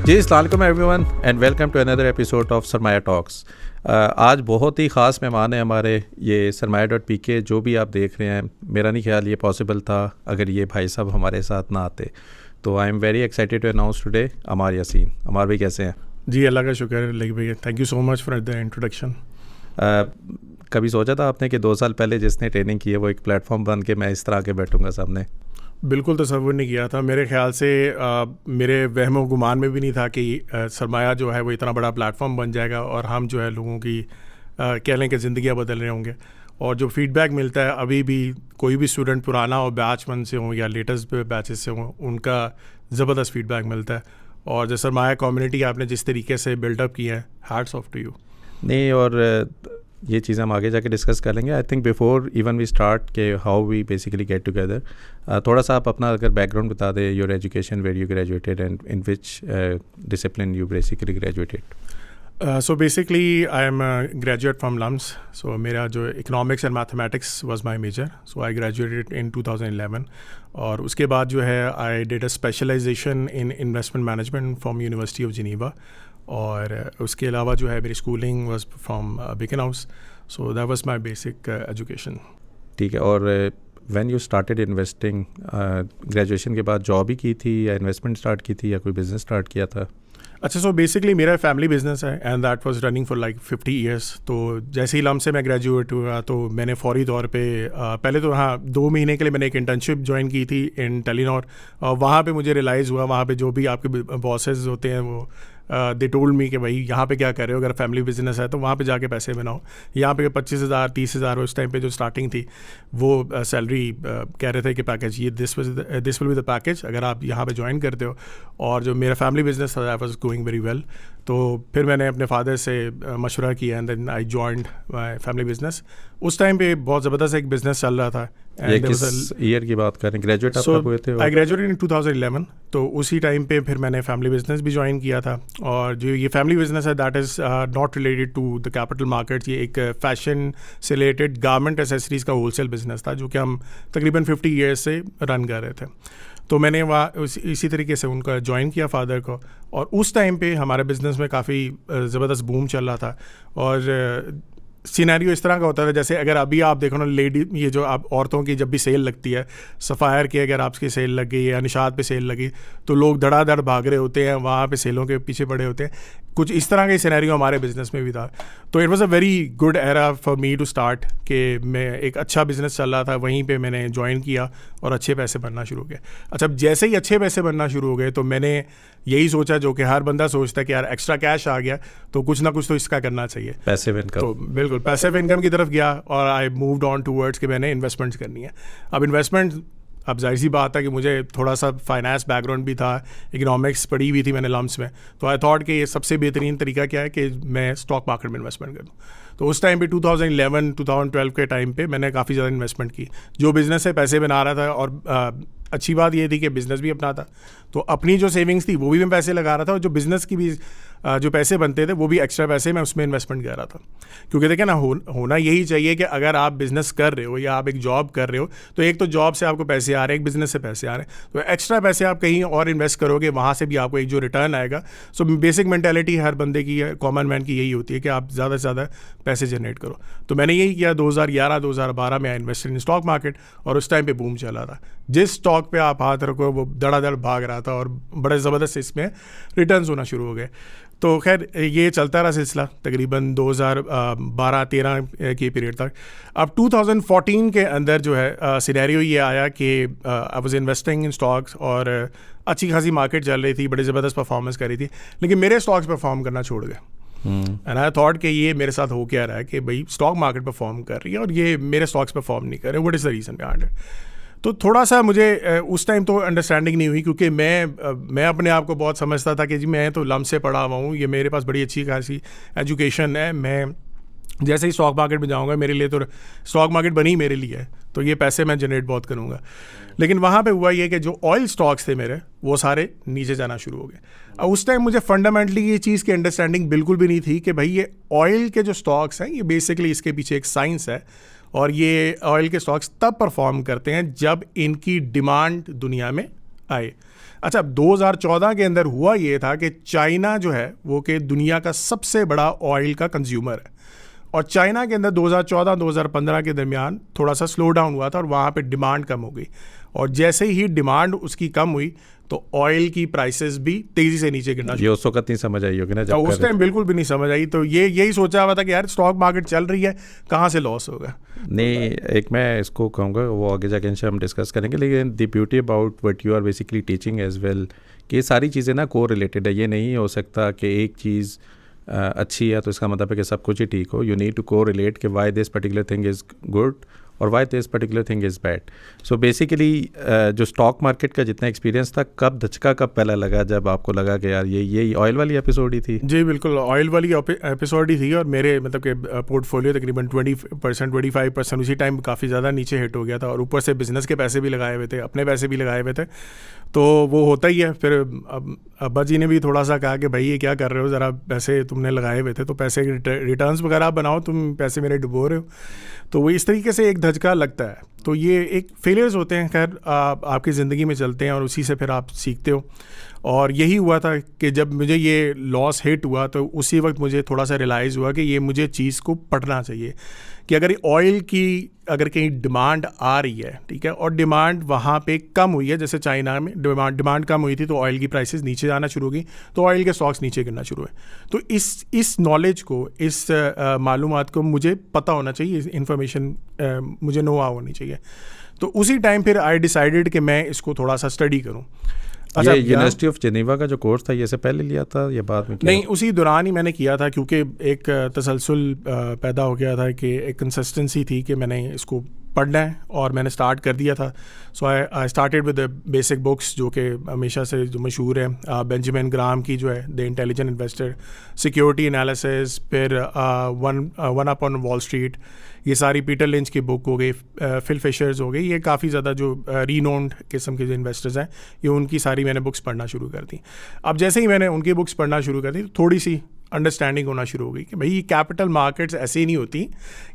जी अस्सलाम everyone and welcome to another episode of Sarmaya talks. आज बहुत ही ख़ास मेहमान हैं हमारे, ये सरमाया.pk। जो भी आप देख रहे हैं, मेरा नहीं ख्याल ये पॉसिबल था अगर ये भाई साहब हमारे साथ ना आते। तो I am very excited to announce today Ammar Yasin. Ammar भाई कैसे हैं? जी अल्लाह का शुक्र है लकी भैया, thank you so much for the introduction. कभी सोचा था आपने कि 2 साल पहले जिसने ट्रेनिंग की है वो एक प्लेटफॉर्म बन के मैं इस तरह के बैठूंगा सामने? बिल्कुल तसव्वुर नहीं किया था। मेरे ख्याल से मेरे वहमो गुमान में भी नहीं था कि सरमाया जो है वो इतना बड़ा प्लेटफॉर्म बन जाएगा और हम जो है लोगों की कह लें कि ज़िंदगियाँ बदल रहे होंगे। और जो फीडबैक मिलता है अभी भी, कोई भी स्टूडेंट पुराना हो, बैच 1 से हो या लेटेस्ट बैचेस से हो, उनका ज़बरदस्त फीडबैक मिलता है। और जो सरमाया कम्युनिटी आपने जिस तरीके से बिल्डअप की है, हैट्स ऑफ टू यू। नहीं, और ये चीज़ें हम आगे जाके डिस्कस कर लेंगे। I think before even we start के how we basically get together, थोड़ा सा आप अपना अगर बैकग्राउंड बता दें, your education, where you graduated and in which discipline you basically graduated. So basically I am graduate from LUMS. So मेरा जो economics and mathematics was my major. So I graduated in 2011 और उसके बाद जो है I did a specialization in investment management from university of Geneva. और उसके अलावा जो है मेरी schooling was from Beaconhouse. So that was my basic education. ठीक है। और when you started investing, graduation के बाद जॉब ही की थी या इन्वेस्टमेंट स्टार्ट की थी या कोई बिजनेस स्टार्ट किया था? अच्छा, सो बेसिकली मेरा फैमिली बिजनेस है and that was running for like 50 years. तो जैसे ही लम से मैं ग्रेजुएट हुआ तो मैंने फौरी तौर पे पहले तो 2 महीने के लिए मैंने एक इंटर्नशिप ज्वाइन की थी इन टेलीनॉर। वहाँ पे मुझे रियलाइज़ हुआ, वहाँ पे जो भी आपके बॉसेस होते हैं वो दे टोल्ड मी कि भाई यहाँ पे क्या कर रहे हो, अगर फैमिली बिजनेस है तो वहाँ पे जाके पैसे बनाओ। यहाँ पे 25,000 30,000 उस टाइम पे जो स्टार्टिंग थी वो सैलरी कह रहे थे कि पैकेज ये this will be the package अगर आप यहाँ पे ज्वाइन करते हो। और जो मेरा फैमिली बिजनेस था that was going very well. तो फिर मैंने अपने फादर से मशवरा किया and then I joined my family business. उस टाइम पे बहुत ज़बरदस्त एक बिजनेस चल रहा था। ये किस ईयर की बात कर रहे हैं? ग्रेजुएट आप कब हुए थे? आई ग्रेजुएटेड इन 2011। तो उसी टाइम पे फिर मैंने फैमिली बिजनेस भी ज्वाइन किया था। और जो ये फैमिली बिजनेस है that is not related to the capital markets. ये एक फैशन से रिलेटेड गारमेंट एसेसरीज़ का होलसेल बिजनेस था जो कि हम तकरीबन 50 ईयर्स से रन कर रहे थे। तो मैंने वहाँ इसी तरीके से उनका ज्वाइन किया फादर को। और उस टाइम पे हमारे बिज़नेस में काफ़ी ज़बरदस्त बूम चल रहा था। और सिनेरियो इस तरह का होता था जैसे अगर अभी आप देखो ना, लेडी ये जो आप औरतों की जब भी सेल लगती है, सफ़ायर की अगर आपकी सेल लग गई या निशात पे सेल लगी तो लोग धड़ाधड़ भाग रहे होते हैं, वहाँ पे सेलों के पीछे पड़े होते हैं। कुछ इस तरह का सिनेरियो हमारे बिज़नेस में भी था। तो it was a very good era for me to start कि मैं एक अच्छा बिज़नेस चल रहा था, वहीं पे मैंने ज्वाइन किया और अच्छे पैसे बनना शुरू हो गए। अच्छा, जैसे ही अच्छे पैसे बनना शुरू हो गए तो मैंने यही सोचा जो कि हर बंदा सोचता है कि यार एक्स्ट्रा कैश आ गया तो कुछ ना कुछ तो इसका करना चाहिए, पैसिव इनकम। तो बिल्कुल पैसिव इनकम की तरफ गया और आई मूव्ड ऑन टूवर्ड्स कि मैंने इन्वेस्टमेंट्स करनी है। अब इन्वेस्टमेंट, अब जाहिर सी बात है कि मुझे थोड़ा सा फाइनेंस बैकग्राउंड भी था, इकोनॉमिक्स पढ़ी हुई थी मैंने लम्स में। तो आई थॉट कि ये सबसे बेहतरीन तरीका क्या है कि मैं स्टॉक मार्केट में इन्वेस्टमेंट करूँ। तो उस टाइम पे 2011-2012 के टाइम पे मैंने काफ़ी ज़्यादा इन्वेस्टमेंट की। जो बिज़नेस से पैसे बना रहा था और अच्छी बात ये थी कि बिज़नेस भी अपना था, तो अपनी जो सेविंग्स थी वो भी मैं पैसे लगा रहा था और जो बिज़नेस की भी जो पैसे बनते थे वो भी एक्स्ट्रा पैसे मैं उसमें इन्वेस्टमेंट कर रहा था। क्योंकि देखिए ना, होना यही चाहिए कि अगर आप बिज़नेस कर रहे हो या आप एक जॉब कर रहे हो तो एक तो जॉब से आपको पैसे आ रहे हैं, एक बिज़नेस से पैसे आ रहे हैं, तो एक्स्ट्रा पैसे आप कहीं और इन्वेस्ट करोगे, वहाँ से भी आपको एक जो रिटर्न आएगा। सो बेसिक मेंटालिटी हर बंदे की, कॉमन मैन की यही होती है कि आप ज़्यादा से ज़्यादा पैसे जनरेट करो। तो मैंने यही किया। 2011-2012 में I invested in stock market और उस टाइम पे बूम चला था। जिस स्टॉक पे आप हाथ रखो वो धड़ाधड़ भाग रहा था और बड़े ज़बरदस्त इसमें रिटर्न्स होना शुरू हो गए। तो खैर ये चलता रहा सिलसिला तकरीबन 2012-13 के पीरियड तक। अब 2014 के अंदर जो है सिनेरियो ये आया कि I was investing in stocks और अच्छी खासी मार्केट चल रही थी, बड़ी ज़बरदस्त परफॉर्मेंस कर रही थी, लेकिन मेरे स्टॉक्स परफॉर्म करना छोड़ गए। एंड आई थॉट कि ये मेरे साथ हो क्या रहा है कि भाई स्टॉक मार्केट परफॉर्म कर रही है और ये मेरे स्टॉक्स परफॉर्म नहीं कर रहे, what is the reason behind it. तो थोड़ा सा मुझे उस टाइम तो अंडरस्टैंडिंग नहीं हुई, क्योंकि मैं अपने आप को बहुत समझता था कि जी मैं तो लम से पढ़ा हुआ हूँ, ये मेरे पास बड़ी अच्छी खासी एजुकेशन है, मैं जैसे ही स्टॉक मार्केट में जाऊँगा मेरे लिए तो स्टॉक मार्केट बनी मेरे लिए है, तो ये पैसे मैं जनरेट बहुत करूँगा। लेकिन वहाँ पे हुआ ये कि जो ऑयल स्टॉक्स थे मेरे वो सारे नीचे जाना शुरू हो गए। अब उस टाइम मुझे फंडामेंटली ये चीज़ की अंडरस्टैंडिंग बिल्कुल भी नहीं थी कि भाई ये ऑयल के जो स्टॉक्स हैं ये बेसिकली इसके पीछे एक साइंस है और ये ऑयल के स्टॉक्स तब परफॉर्म करते हैं जब इनकी डिमांड दुनिया में आए। अच्छा, 2014 के अंदर हुआ ये था कि चाइना जो है वो कि दुनिया का सबसे बड़ा ऑयल का कंज्यूमर है, और चाइना के अंदर 2014-2015 के दरमियान थोड़ा सा स्लो डाउन हुआ था और वहाँ पे डिमांड कम हो गई, और जैसे ही डिमांड उसकी कम हुई तो ऑयल की प्राइसेस भी तेज़ी से नीचे गिरना। ये उस वक्त नहीं समझ आई होगी ना जब उस टाइम बिल्कुल भी नहीं समझ आई, तो यही सोचा हुआ था कि यार स्टॉक मार्केट चल रही है, कहाँ से लॉस होगा। नहीं, एक मैं इसको कहूँगा, वो आगे जाके इंशाल्लाह हम डिस्कस करेंगे, लेकिन the beauty about what you are basically teaching as well कि ये सारी चीज़ें ना को रिलेटेड है। ये नहीं हो सकता कि एक चीज़ अच्छी है तो इसका मतलब है कि सब कुछ ही ठीक हो। यू नीड टू को रिलेट कि why this particular thing is good और why this particular thing is bad. So basically जो स्टॉक मार्केट का जितना एक्सपीरियंस था, कब धचका कब पहला लगा जब आपको लगा कि यार ये ऑयल वाली एपिसोड ही थी? जी बिल्कुल, ऑयल वाली एपिसोड ही थी, और मेरे मतलब कि पोर्टफोलियो तकरीबन 20% 25% उसी टाइम काफ़ी ज़्यादा नीचे हिट हो गया था, और ऊपर से बिज़नेस के पैसे भी लगाए हुए थे, अपने पैसे भी लगाए हुए थे, तो वो होता ही है। फिर अब्बा जी ने भी थोड़ा सा कहा कि भाई ये क्या कर रहे हो, ज़रा पैसे तुमने लगाए हुए थे तो पैसे रिटर्न्स वगैरह बनाओ, तुम पैसे मेरे डुबो रहे हो। तो वो इस तरीके से एक धचका लगता है। तो ये एक फेलियर्स होते हैं, खैर आपकी ज़िंदगी में चलते हैं और उसी से फिर आप सीखते हो। और यही हुआ था कि जब मुझे ये लॉस हिट हुआ तो उसी वक्त मुझे थोड़ा सा रियलाइज़ हुआ कि ये मुझे चीज़ को पढ़ना चाहिए कि अगर ऑयल की अगर कहीं डिमांड आ रही है, ठीक है, और डिमांड वहाँ पे कम हुई है, जैसे चाइना में डिमांड कम हुई थी तो ऑयल की प्राइसेस नीचे जाना शुरू हो गई, तो ऑयल के स्टॉक्स नीचे गिरना शुरू हुए। तो इस नॉलेज को, इस मालूमात को मुझे पता होना चाहिए, इस इंफॉर्मेशन मुझे नो होनी चाहिए। तो उसी टाइम फिर आई डिसाइडेड कि मैं इसको थोड़ा सा स्टडी करूँ। अच्छा, यूनिवर्सिटी ऑफ जेनेवा का जो कोर्स था, ये से पहले लिया था या बाद में किया? नहीं, उसी दौरान ही मैंने किया था, क्योंकि एक तसलसल पैदा हो गया था कि एक कंसिस्टेंसी थी कि मैंने इसको पढ़ना है, और मैंने स्टार्ट कर दिया था। So I started with the basic books जो कि हमेशा से जो मशहूर है, बेंजामिन ग्राहम की जो है the intelligent investor, security analysis, फिर one up on wall street, ये सारी पीटर लिंच की बुक हो गई, फिल फिशर्स हो गई, ये काफ़ी ज़्यादा जो रीनोन्ड किस्म के जो इन्वेस्टर्स हैं, ये उनकी सारी मैंने बुक्स पढ़ना शुरू कर दी। अब जैसे ही मैंने उनकी बुक्स पढ़ना शुरू कर दी तो थोड़ी सी अंडरस्टैंडिंग होना शुरू हो गई कि भाई कैपिटल मार्केट्स ऐसे ही नहीं होती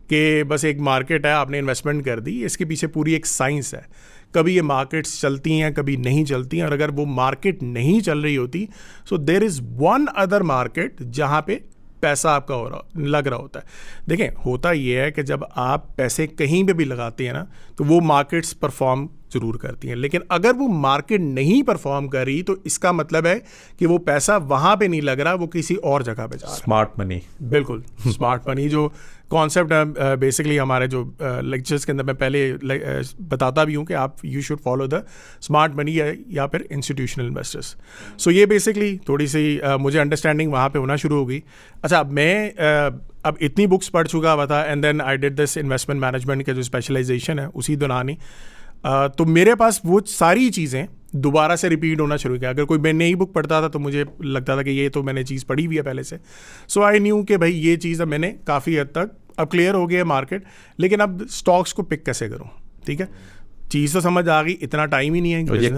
कि बस एक मार्केट है, आपने इन्वेस्टमेंट कर दी, इसके पीछे पूरी एक साइंस है। कभी ये मार्केट्स चलती हैं, कभी नहीं चलती हैं, और अगर वो मार्केट नहीं चल रही होती so there is one other market जहाँ पे पैसा आपका लग रहा होता है। देखें, होता ये है कि जब आप पैसे कहीं पे भी लगाते हैं ना, तो वो मार्केट्स परफॉर्म ज़रूर करती हैं, लेकिन अगर वो मार्केट नहीं परफॉर्म कर रही तो इसका मतलब है कि वो पैसा वहाँ पे नहीं लग रहा, वो किसी और जगह पे जा रहा है। स्मार्ट मनी, बिल्कुल स्मार्ट मनी जो कॉन्सेप्ट है, बेसिकली हमारे जो लेक्चर्स के अंदर मैं पहले बताता भी हूँ कि आप you should follow the smart money या फिर इंस्टीट्यूशनल इन्वेस्टर्स। सो ये बेसिकली थोड़ी सी मुझे अंडरस्टैंडिंग वहाँ पे होना शुरू हो गई। अच्छा, मैं अब इतनी बुक्स पढ़ चुका हुआ था, and then I did this investment management का जो स्पेशलाइजेशन है उसी दौरान ही तो मेरे पास वो सारी चीज़ें दोबारा से रिपीट होना शुरू किया। अगर कोई मैं नई बुक पढ़ता था तो मुझे लगता था कि ये तो मैंने चीज़ पढ़ी हुई है पहले से। सो आई न्यू कि भाई ये चीज़ अब मैंने काफ़ी हद तक अब क्लियर हो गया है मार्केट, लेकिन अब स्टॉक्स को पिक कैसे करूँ, ठीक है, चीज़ तो समझ आ गई, इतना टाइम ही नहीं है। तो ये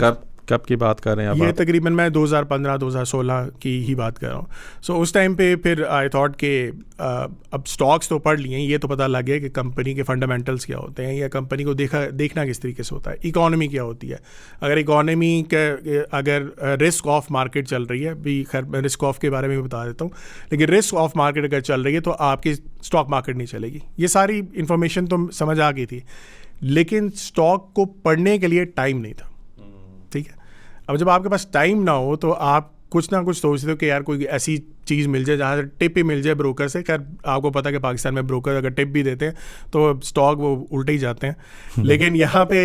कब की बात कर रहे हैं आप? ये तकरीबन मैं 2015-2016 की ही बात कर रहा हूँ। सो उस टाइम पे फिर आई थॉट कि अब स्टॉक्स तो पढ़ लिए, ये तो पता लग गया कि कंपनी के फंडामेंटल्स क्या होते हैं, या कंपनी को देखना किस तरीके से होता है, इकोनॉमी क्या होती है। अगर इकोनॉमी के अगर रिस्क ऑफ मार्केट चल रही है, भी खैर मैं रिस्क ऑफ के बारे में भी बता देता हूँ, लेकिन रिस्क ऑफ मार्केट अगर चल रही है तो आपकी स्टॉक मार्केट नहीं चलेगी। ये सारी इन्फॉर्मेशन तो समझ आ गई थी, लेकिन स्टॉक को पढ़ने के लिए टाइम नहीं था, ठीक है। अब जब आपके पास टाइम ना हो तो आप कुछ ना कुछ सोचते हो कि यार कोई ऐसी चीज़ मिल जाए जहाँ से टिप ही मिल जाए ब्रोकर से। खैर आपको पता है कि पाकिस्तान में ब्रोकर अगर टिप भी देते हैं तो स्टॉक वो उल्टे ही जाते हैं। लेकिन यहाँ पे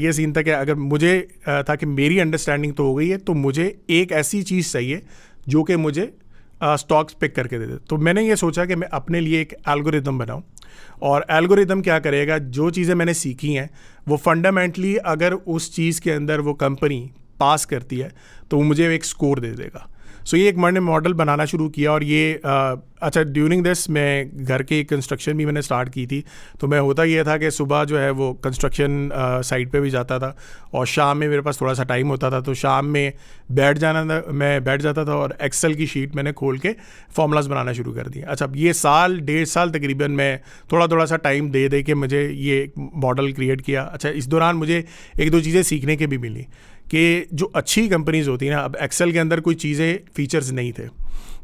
ये सीन था कि अगर मुझे था कि मेरी अंडरस्टैंडिंग तो हो गई है, तो मुझे एक ऐसी चीज़ चाहिए जो कि मुझे स्टॉक्स पिक करके दे दे। तो मैंने ये सोचा कि मैं अपने लिए एक एल्गोरिदम बनाऊँ, और एल्गोरिदम क्या करेगा, जो चीज़ें मैंने सीखी हैं वो फंडामेंटली अगर उस चीज़ के अंदर वो कंपनी पास करती है तो वो मुझे एक स्कोर दे देगा। सो ये एक मैंने मॉडल बनाना शुरू किया, और ये अच्छा ड्यूरिंग दिस मैं घर की कंस्ट्रक्शन भी मैंने स्टार्ट की थी। तो मैं होता ये था कि सुबह जो है वो कंस्ट्रक्शन साइट पे भी जाता था, और शाम में मेरे पास थोड़ा सा टाइम होता था, तो शाम में मैं बैठ जाता था और एक्सेल की शीट मैंने खोल के फॉर्मूलाज बनाना शुरू कर दिया। अच्छा, ये डेढ़ साल तकरीबन मैं थोड़ा सा टाइम दे के मुझे ये मॉडल क्रिएट किया। अच्छा, इस दौरान मुझे एक दो चीज़ें सीखने के भी मिली कि जो अच्छी कंपनीज होती हैं ना, अब एक्सेल के अंदर कोई चीज़ें फीचर्स नहीं थे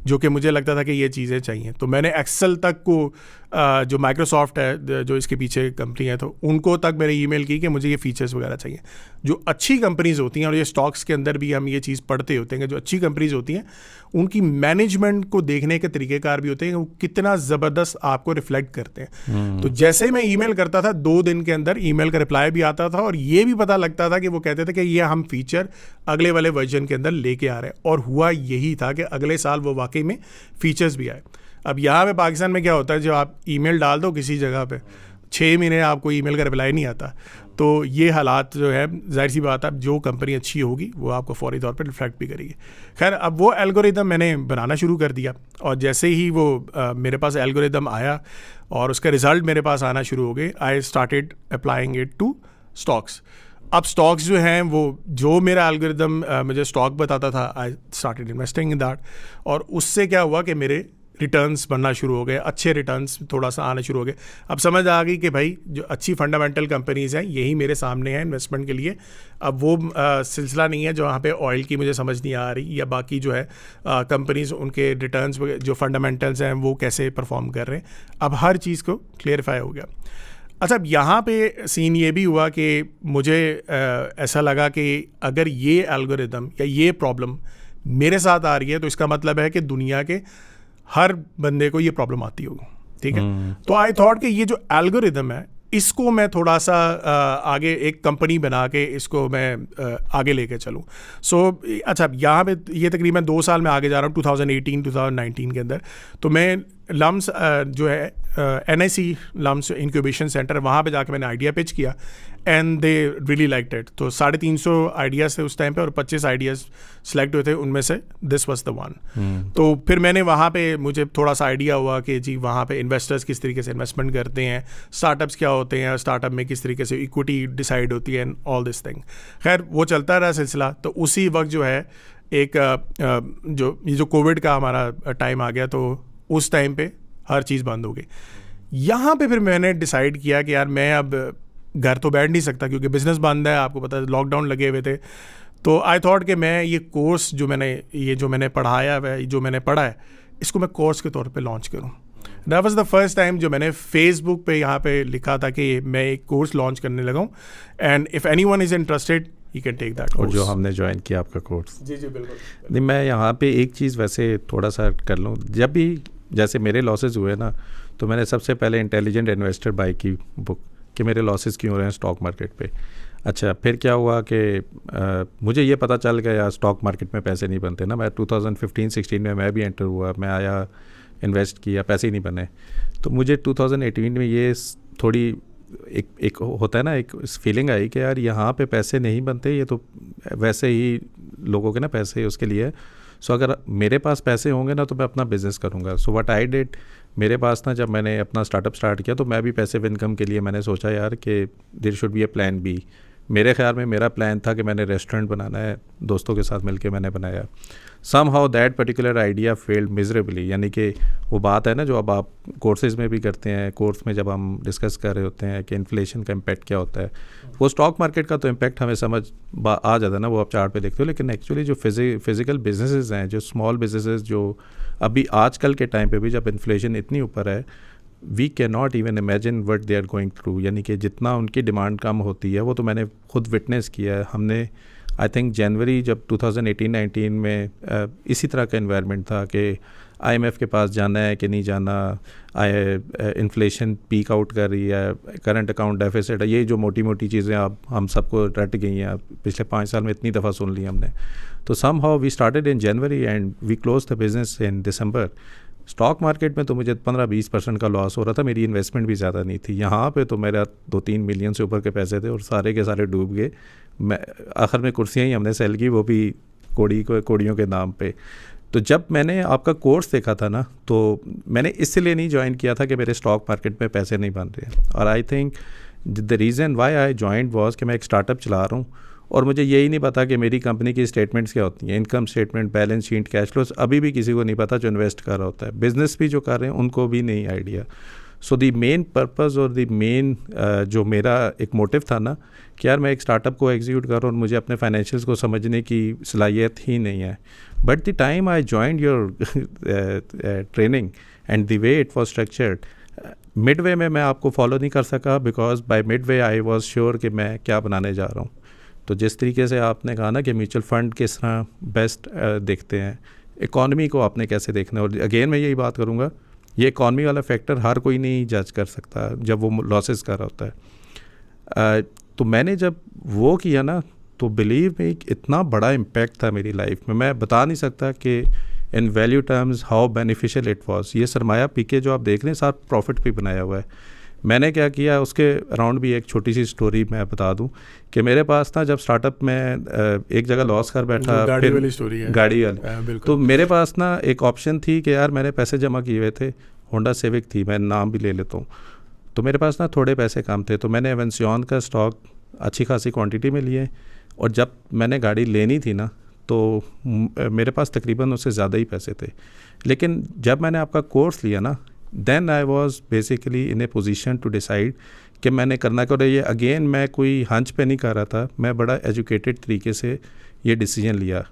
जो कि मुझे लगता था कि ये चीज़ें चाहिए, तो मैंने एक्सेल तक को जो माइक्रोसॉफ्ट है जो इसके पीछे कंपनी है, तो उनको तक मैंने ईमेल की कि मुझे ये फीचर्स वगैरह चाहिए। जो अच्छी कंपनीज होती हैं, और ये स्टॉक्स के अंदर भी हम ये चीज़ पढ़ते होते हैं कि जो अच्छी कंपनीज होती हैं उनकी मैनेजमेंट को देखने के तरीक़ेकार भी होते हैं, वो कितना ज़बरदस्त आपको रिफ्लेक्ट करते हैं। तो जैसे मैं ईमेल करता था 2 दिन के अंदर ईमेल का रिप्लाई भी आता था, और ये भी पता लगता था कि वो कहते थे कि ये हम फीचर अगले वाले वर्जन के अंदर लेके आ रहे हैं, और हुआ यही था कि अगले साल वो वाकई में फीचर्स भी आए। अब यहाँ पे पाकिस्तान में क्या होता है, जो आप ईमेल डाल दो किसी जगह पे 6 महीने आपको ईमेल का रिप्लाई नहीं आता, तो ये हालात जो है जाहिर सी बात है, जो कंपनी अच्छी होगी वो आपको फौरी तौर पे रिफ्लेक्ट भी करेगी। खैर, अब वो एल्गोरिदम मैंने बनाना शुरू कर दिया, और जैसे ही वो मेरे पास एल्गोरिदम आया और उसका रिज़ल्ट मेरे पास आना शुरू हो गए, I started applying it to stocks. अब स्टॉक्स जो हैं वो जो मेरा एल्गोरिदम मुझे स्टॉक बताता था, I started investing in that, और उससे क्या हुआ कि मेरे रिटर्न्स बनना शुरू हो गए, अच्छे रिटर्न्स थोड़ा सा आना शुरू हो गए। अब समझ आ गई कि भाई जो अच्छी फंडामेंटल कंपनीज़ हैं यही मेरे सामने हैं इन्वेस्टमेंट के लिए। अब वो सिलसिला नहीं है जो वहाँ पे ऑयल की मुझे समझ नहीं आ रही, या बाकी जो है कंपनीज़ उनके रिटर्न्स जो फंडामेंटल्स हैं वो कैसे परफॉर्म कर रहे हैं। अब हर चीज़ को क्लियरिफाई हो गया। अच्छा, अब यहाँ पे सीन ये भी हुआ कि मुझे ऐसा लगा कि अगर ये एल्गोरिदम या ये प्रॉब्लम मेरे साथ आ रही है तो इसका मतलब है कि दुनिया के हर बंदे को ये प्रॉब्लम आती होगी, ठीक है। तो आई थॉट कि ये जो एल्गोरिदम है इसको मैं थोड़ा सा आगे एक कंपनी बना के इसको मैं आगे लेके चलूँ। सो अच्छा, यहाँ पे ये तकरीबन 2 साल में आगे जा रहा हूँ, 2018-2019 के अंदर। तो मैं लम्स जो है NIC लम्स इंक्यूबेशन सेंटर, वहाँ पे जाके मैंने आइडिया पिच किया, and they really liked it. तो 350 आइडियाज़ थे उस टाइम पे, और 25 आइडियाज़ सिलेक्ट हुए थे, उनमें से दिस वाज द वन। तो फिर मैंने वहाँ पे मुझे थोड़ा सा आइडिया हुआ कि जी वहाँ पे इन्वेस्टर्स किस तरीके से इन्वेस्टमेंट करते हैं, स्टार्टअप्स क्या होते हैं, स्टार्टअप में किस तरीके से इक्विटी डिसाइड होती है, एंड ऑल दिस थिंग। खैर, वो चलता रहा सिलसिला। तो उसी वक्त जो है एक जो कोविड का हमारा टाइम आ गया, तो उस टाइम पे हर चीज़ बंद हो गई। यहाँ पे फिर मैंने डिसाइड किया कि यार मैं अब घर तो बैठ नहीं सकता, क्योंकि बिज़नेस बंद है, आपको पता है लॉकडाउन लगे हुए थे। तो आई थॉट कि मैं ये कोर्स जो मैंने पढ़ाया है, जो मैंने पढ़ा है, इसको मैं कोर्स के तौर पे लॉन्च करूँ। That was the first time जो मैंने फेसबुक पे यहाँ पे लिखा था कि मैं एक कोर्स लॉन्च करने लगा हूँ, and if anyone is interested he can take that. और जो हमने ज्वाइन किया आपका कोर्स। जी बिल्कुल। नहीं, मैं यहाँ पे एक चीज़ वैसे थोड़ा सा कर लूँ। जब भी जैसे मेरे लॉसेस हुए ना, तो मैंने सबसे पहले इंटेलिजेंट इन्वेस्टर बाय की बुक कि मेरे लॉसेस क्यों हो रहे हैं स्टॉक मार्केट पे। अच्छा, फिर क्या हुआ कि मुझे ये पता चल गया यार स्टॉक मार्केट में पैसे नहीं बनते ना। मैं 2015-16 में मैं भी एंटर हुआ, मैं आया, इन्वेस्ट किया, पैसे ही नहीं बने। तो मुझे 2018 में ये थोड़ी एक होता है ना, एक फीलिंग आई कि यार यहाँ पे पैसे नहीं बनते, ये तो वैसे ही लोगों के ना पैसे उसके लिए। सो अगर मेरे पास पैसे होंगे ना तो मैं अपना बिज़नेस करूँगा। सो व्हाट आई डिड, मेरे पास ना जब मैंने अपना स्टार्टअप स्टार्ट किया तो मैं भी पैसिव इनकम के लिए मैंने सोचा यार कि there should be a plan B. मेरे ख्याल में मेरा प्लान था कि मैंने रेस्टोरेंट बनाना है, दोस्तों के साथ मिलके मैंने बनाया। Somehow that particular idea failed miserably. यानी कि वो बात है ना जो अब आप कोर्सेज में भी करते हैं, कोर्स में जब हम डिस्कस कर रहे होते हैं कि इन्फ्लेशन का इम्पैक्ट क्या होता है, वो स्टॉक मार्केट का तो इम्पैक्ट हमें समझ आ जाता है ना, वो आप चार्ट पे देखते हो। लेकिन एक्चुअली जो फिजिकल बिजनेसेस हैं, जो स्मॉल बिजनेसेस, जो अभी आजकल के टाइम पे भी जब इन्फ्लेशन इतनी ऊपर है, we can not even imagine what they are going through. यानी कि जितना उनकी डिमांड कम होती है, वो तो मैंने खुद विटनेस किया है। हमने आई थिंक जनवरी जब 2018-19 में इसी तरह का इन्वायरमेंट था कि IMF के पास जाना है कि नहीं जाना, इन्फ्लेशन पीक आउट कर रही है, करंट अकाउंट डेफिसिट है, ये जो मोटी मोटी चीज़ें आप हम सबको रट गई हैं, पिछले 5 साल में इतनी दफ़ा सुन ली हमने। तो somehow we started in January and we close the business in December. Stock market में तो मुझे 15-20% का लॉस हो रहा था, मेरी इन्वेस्टमेंट भी ज़्यादा नहीं थी। यहाँ पे तो मेरा 2-3 मिलियन से ऊपर के पैसे थे और सारे के सारे डूब गए। मैं आखिर में कुर्सियाँ ही हमने सेल की, वो भी कोड़ियों के नाम पे। तो जब मैंने आपका कोर्स देखा था ना, तो मैंने इसलिए नहीं ज्वाइन किया था कि मेरे स्टॉक मार्केट में पैसे नहीं बन रहे। और I think the reason why I joined was कि मैं एक स्टार्टअप चला रहा हूँ और मुझे यही नहीं पता कि मेरी कंपनी की स्टेटमेंट्स क्या होती हैं, income statement, balance sheet, cash flows अभी भी किसी को नहीं पता जो इन्वेस्ट कर रहा होता है। बिज़नेस भी जो कर रहे हैं उनको भी नहीं idea. So the main purpose और द मेन जो मेरा एक मोटिव था ना कि यार मैं एक स्टार्टअप को एग्जीक्यूट कर रहा हूँ और मुझे अपने फाइनेंशियल्स को समझने की सलाहियत ही नहीं है. But the time I joined your training and the way it was structured, Midway में मैं आपको फॉलो नहीं कर सका because by Midway I was sure कि मैं क्या बनाने जा रहा हूँ. तो जिस तरीके से आपने कहा ना कि म्यूचुअल फंड किस तरह बेस्ट देखते हैं, इकॉनमी को आपने कैसे देखना है, और अगेन मैं यही बात करूँगा, ये इकॉनमी वाला फैक्टर हर कोई नहीं जज कर सकता जब वो लॉसेस कर रहा होता है. तो मैंने जब वो किया ना तो बिलीव में इतना बड़ा इम्पैक्ट था मेरी लाइफ में, मैं बता नहीं सकता कि in value terms how beneficial it was. ये सरमाया पीके जो आप देख रहे हैं साथ प्रॉफिट भी बनाया हुआ है. मैंने क्या किया उसके अराउंड भी एक छोटी सी स्टोरी मैं बता दूं कि मेरे पास ना जब स्टार्टअप में एक जगह लॉस कर बैठा, गाड़ी वाली स्टोरी है, गाड़ी वाली, तो मेरे पास ना एक ऑप्शन थी कि यार मैंने पैसे जमा किए हुए थे, होंडा सिविक थी, मैं नाम भी ले लेता हूँ, तो मेरे पास ना थोड़े पैसे कम थे, तो मैंने एवेंसियन का स्टॉक अच्छी खासी क्वांटिटी में लिए, और जब मैंने गाड़ी लेनी थी ना तो मेरे पास तकरीबन उससे ज़्यादा ही पैसे थे. लेकिन जब मैंने आपका कोर्स लिया ना then I was basically in a position to decide कि मैंने करना क्या. और ये अगेन मैं कोई हंच पे नहीं कर रहा था, मैं बड़ा एजुकेटेड तरीके से ये डिसीजन लिया.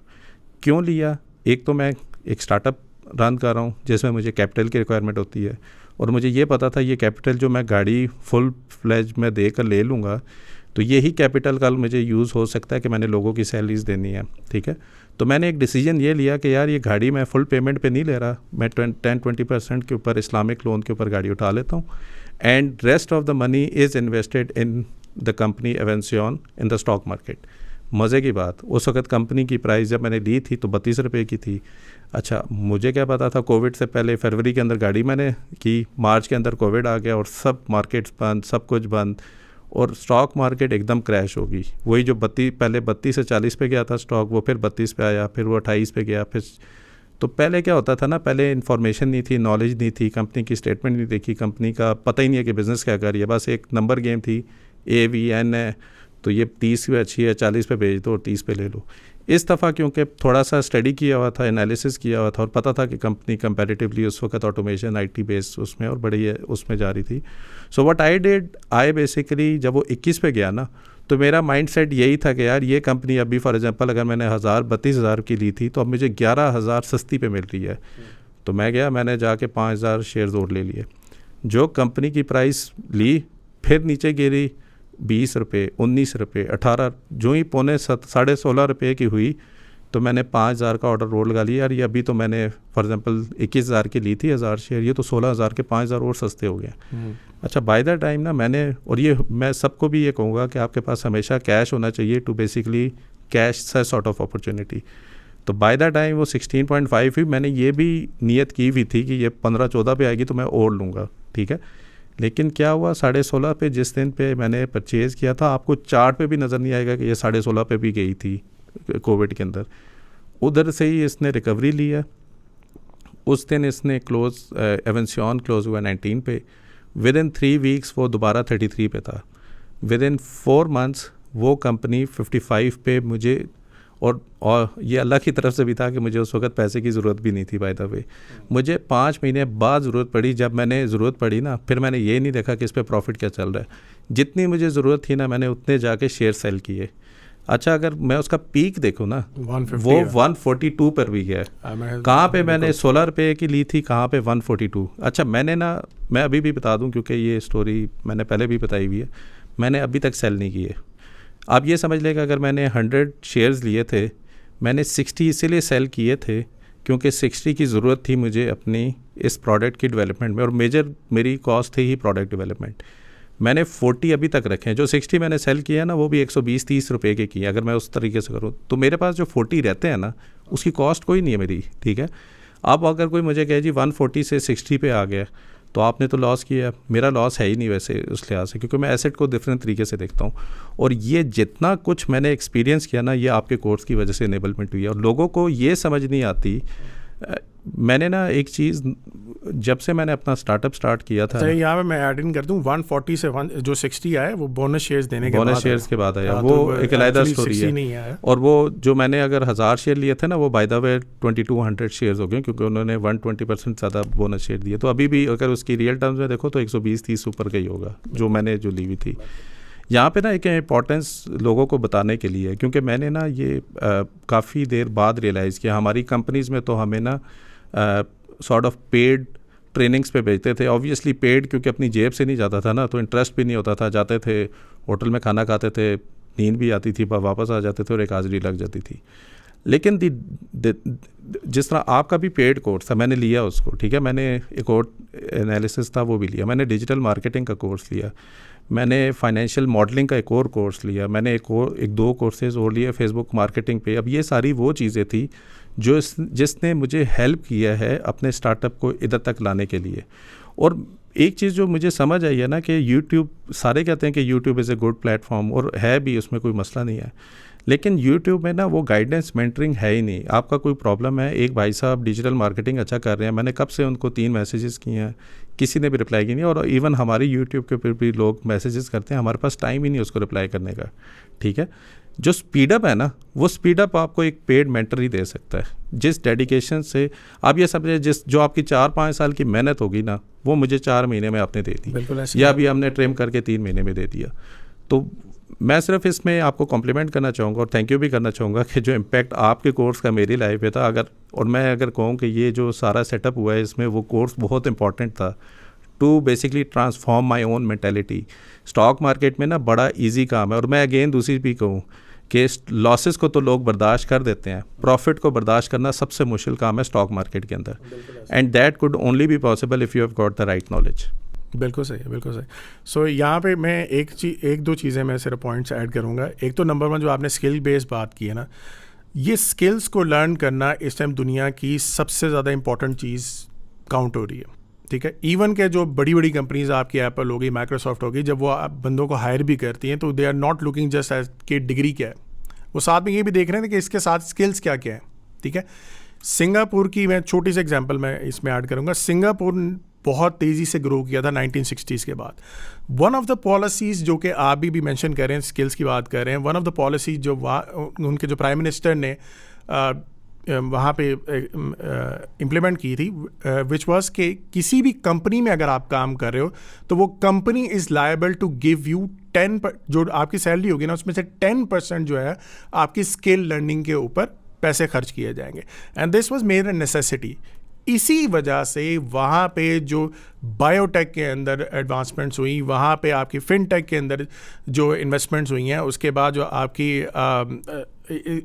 क्यों लिया? एक तो मैं एक स्टार्टअप रन कर रहा हूँ जिसमें मुझे कैपिटल की रिक्वायरमेंट होती है, और मुझे ये पता था ये कैपिटल जो मैं गाड़ी फुल फ्लेज में दे कर ले लूँगा तो यही कैपिटल कल मुझे यूज़ हो सकता है कि मैंने लोगों की सैलरीज़ देनी है. ठीक है, तो मैंने एक डिसीजन ये लिया कि यार ये गाड़ी मैं फुल पेमेंट पे नहीं ले रहा, मैं 10-20% के ऊपर इस्लामिक लोन के ऊपर गाड़ी उठा लेता हूँ, and rest of the money is invested in the company Avanceon in the stock market. मज़े की बात, उस वक्त कंपनी की प्राइस जब मैंने ली थी तो 32 रुपये की थी. अच्छा, मुझे क्या पता था, कोविड से पहले फरवरी के अंदर गाड़ी मैंने की, मार्च के अंदर कोविड आ गया और सब मार्केट्स बंद, सब कुछ बंद, और स्टॉक मार्केट एकदम क्रैश होगी. वही जो पहले 32 से 40 पे गया था स्टॉक, वो फिर 32 पे आया, फिर वो 28 पे गया. फिर तो पहले क्या होता था ना, पहले इन्फॉर्मेशन नहीं थी, नॉलेज नहीं थी, कंपनी की स्टेटमेंट नहीं देखी, कंपनी का पता ही नहीं है कि बिज़नेस क्या कर रही है, बस एक नंबर गेम थी, AVN है तो ये 30 पे अच्छी है, 40 पे भेज दो और 30 पे ले लो. इस दफ़ा क्योंकि थोड़ा सा स्टडी किया हुआ था, एनालिसिस किया हुआ था, और पता था कि कंपनी कंपैरेटिवली उस वक्त ऑटोमेशन IT बेस्ड उसमें और बड़ी उसमें जा रही थी. So what I did, I basically जब वो 21 पे गया ना तो मेरा माइंड सेट यही था कि यार ये कंपनी अभी फॉर एग्जांपल अगर मैंने 32,000 की ली थी तो अब मुझे 11,000 सस्ती पे मिल रही है. तो मैं गया, मैंने जाके 5,000 शेयर्स और ले लिए. जो कंपनी की प्राइस ली फिर नीचे गिरी 20 रुपये, 19 रुपये, 18, जो ही 16.5 रुपये की हुई तो मैंने 5,000 का ऑर्डर रोल लगा लिया. यार ये अभी तो मैंने फॉर एग्जांपल 21,000 की ली थी 1,000 शेयर, ये तो 16,000 के 5,000 और सस्ते हो गए. अच्छा, बाय द टाइम ना मैंने, और ये मैं सबको भी ये कहूँगा कि आपके पास हमेशा कैश होना चाहिए टू बेसिकली कैश सा सॉर्ट ऑफ अपॉर्चुनिटी. तो बाय द टाइम वो 16.5 हुई, मैंने ये भी नियत की हुई थी कि ये 15-14 पे आएगी तो मैं और लूँगा. ठीक है, लेकिन क्या हुआ 16.5 पे जिस दिन पे मैंने परचेज़ किया था, आपको चार्ट पे भी नज़र नहीं आएगा कि ये 16.5 पे भी गई थी कोविड के अंदर. उधर से ही इसने रिकवरी ली है. उस दिन इसने क्लोज, एवेंसियन क्लोज हुआ 19 पे, विद इन 3 वीक्स वो दोबारा 33 पे था. विद इन 4 मंथ्स वो कंपनी 55 पे मुझे, और ये अल्लाह की तरफ से भी था कि मुझे उस वक्त पैसे की ज़रूरत भी नहीं थी. बाय द वे मुझे 5 महीने बाद ज़रूरत पड़ी. जब मैंने ज़रूरत पड़ी ना, फिर मैंने ये नहीं देखा कि इस पर प्रॉफिट क्या चल रहा है, जितनी मुझे ज़रूरत थी ना मैंने उतने जाके शेयर सेल किए. अच्छा, अगर मैं उसका पीक देखूँ ना वो 142 पर भी गया है. कहाँ पे मैंने 16 रुपये की ली थी, कहाँ पे 142. अच्छा, मैंने ना, मैं अभी भी बता दूं क्योंकि ये स्टोरी मैंने पहले भी बताई हुई है, मैंने अभी तक सेल नहीं किए. आप ये समझ लेगा अगर मैंने 100 शेयर्स लिए थे, मैंने 60 इसीलिए सेल किए थे क्योंकि 60 की ज़रूरत थी मुझे अपनी इस प्रोडक्ट की डेवलपमेंट में, और मेजर मेरी कॉस्ट थी ही प्रोडक्ट डेवलपमेंट. मैंने 40 अभी तक रखे हैं. जो 60 मैंने सेल किया है ना वो भी 120-30 रुपये के किए. अगर मैं उस तरीके से करूँ तो मेरे पास जो 40 रहते हैं ना उसकी कॉस्ट कोई नहीं है मेरी. ठीक है, अब अगर कोई मुझे कहे जी 140 से 60 पे आ गया तो आपने तो लॉस किया. मेरा लॉस है ही नहीं वैसे उस लिहाज से, क्योंकि मैं एसेट को डिफरेंट तरीके से देखता हूँ. और ये जितना कुछ मैंने एक्सपीरियंस किया ना, ये आपके कोर्स की वजह से इनेबलमेंट हुई है. और लोगों को ये समझ नहीं आती मैंने ना एक चीज़, जब से मैंने अपना स्टार्टअप स्टार्ट किया था, यहाँ पे मैं ऐड इन कर दूं, 140 से जो 60 आया वो बोनस शेयर्स देने के बाद, बोनस शेयर्स के बाद आया, वो एक अलग स्टोरी है। और वो जो मैंने अगर 1000 शेयर लिए थे ना, वो बाय द वे 2200 शेयर्स हो गए, क्योंकि उन्होंने 120% ज़्यादा बोनस शेयर दिए। तो अभी भी अगर उसकी रियल टर्म्स में देखो तो 120-30 ऊपर का ही होगा जो मैंने जो ली हुई थी। यहाँ पे ना एक इम्पॉर्टेंस लोगों को बताने के लिए, क्योंकि मैंने ना ये काफ़ी देर बाद रियलाइज़ किया, हमारी कंपनीज़ में तो हमें ना सॉर्ट ऑफ पेड ट्रेनिंग्स पे भेजते थे। ऑब्वियसली पेड, क्योंकि अपनी जेब से नहीं जाता था ना, तो इंटरेस्ट भी नहीं होता था। जाते थे होटल में, खाना खाते थे, नींद भी आती थी, वापस आ जाते थे और एक हाज़री लग जाती थी। लेकिन जिस तरह आपका भी पेड कोर्स था, मैंने लिया उसको, ठीक है, मैंने एक और एनालिसिस था वो भी लिया, मैंने डिजिटल मार्केटिंग का कोर्स लिया, मैंने फाइनेंशियल मॉडलिंग का एक और कोर्स लिया, मैंने एक दो कोर्सेज़ और लिए फेसबुक मार्केटिंग पे। अब ये सारी वो चीज़ें थी जो जिसने मुझे हेल्प किया है अपने स्टार्टअप को इधर तक लाने के लिए। और एक चीज़ जो मुझे समझ आई है ना कि यूट्यूब, सारे कहते हैं कि YouTube is a good platform, और है भी, उसमें कोई मसला नहीं है, लेकिन यूट्यूब में ना वो गाइडेंस मेंटरिंग है ही नहीं। आपका कोई प्रॉब्लम है, एक भाई साहब डिजिटल मार्केटिंग अच्छा कर रहे हैं, मैंने कब से उनको 3 मैसेजेस किए हैं, किसी ने भी रिप्लाई की नहीं। और इवन हमारी यूट्यूब के ऊपर भी लोग मैसेजेस करते हैं, हमारे पास टाइम ही नहीं उसको रिप्लाई करने का, ठीक है। जो स्पीडअप है ना, वो स्पीडअप आपको एक पेड मेंटर ही दे सकता है, जिस डेडिकेशन से आप ये समझे, जो आपकी 4-5 साल की मेहनत होगी ना, वो मुझे 4 महीने में आपने दे दी, या अभी हमने ट्रिम करके 3 महीने में दे दिया। तो मैं सिर्फ इसमें आपको कॉम्प्लीमेंट करना चाहूँगा और थैंक यू भी करना चाहूँगा कि जो इम्पैक्ट आपके कोर्स का मेरी लाइफ पे था, और मैं अगर कहूँ कि ये जो सारा सेटअप हुआ है, इसमें वो कोर्स बहुत इंपॉर्टेंट था to basically transform my own mentality. Stock market में ना बड़ा ईजी काम है, और मैं अगेन दूसरी भी कहूँ कि लॉसेस को तो लोग बर्दाश्त कर देते हैं, प्रॉफिट को बर्दाश्त करना सबसे मुश्किल काम है स्टॉक मार्केट के अंदर, and that could only be possible if you have got the right knowledge. बिल्कुल सही, बिल्कुल सही। सो यहाँ पे मैं एक दो चीज़ें मैं सिर्फ पॉइंट्स ऐड करूँगा। एक तो नंबर 1 जो आपने स्किल बेस्ड बात की है ना, ये स्किल्स को लर्न करना इस टाइम दुनिया की सबसे ज़्यादा इंपॉर्टेंट चीज़ काउंट हो रही है, ठीक है। इवन के जो बड़ी बड़ी कंपनीज आपकी एप्पल होगी, माइक्रोसॉफ्ट होगी, जब वो बंदों को हायर भी करती हैं तो they are not looking just as कि डिग्री क्या है, वो साथ में ये भी देख रहे हैं कि इसके साथ स्किल्स क्या क्या है, ठीक है। सिंगापुर की मैं छोटी सी एग्जांपल मैं इसमें ऐड करूँगा। सिंगापुर बहुत तेज़ी से ग्रो किया था 1960s के बाद। वन ऑफ द पॉलिसीज़ जो कि आप भी मेंशन कर रहे हैं, स्किल्स की बात कर रहे हैं, वन ऑफ द पॉलिसीज़ जो उनके जो प्राइम मिनिस्टर ने वहाँ पे इम्प्लीमेंट की थी, विच वाज कि किसी भी कंपनी में अगर आप काम कर रहे हो तो वो company is liable to give you 10, जो आपकी सैलरी होगी ना उसमें से 10% जो है आपकी स्किल लर्निंग के ऊपर पैसे खर्च किए जाएंगे। And this was made a necessity. इसी वजह से वहाँ पे जो बायोटेक के अंदर एडवांसमेंट्स हुई, वहाँ पे आपकी फिनटेक के अंदर जो इन्वेस्टमेंट्स हुई हैं, उसके बाद जो आपकी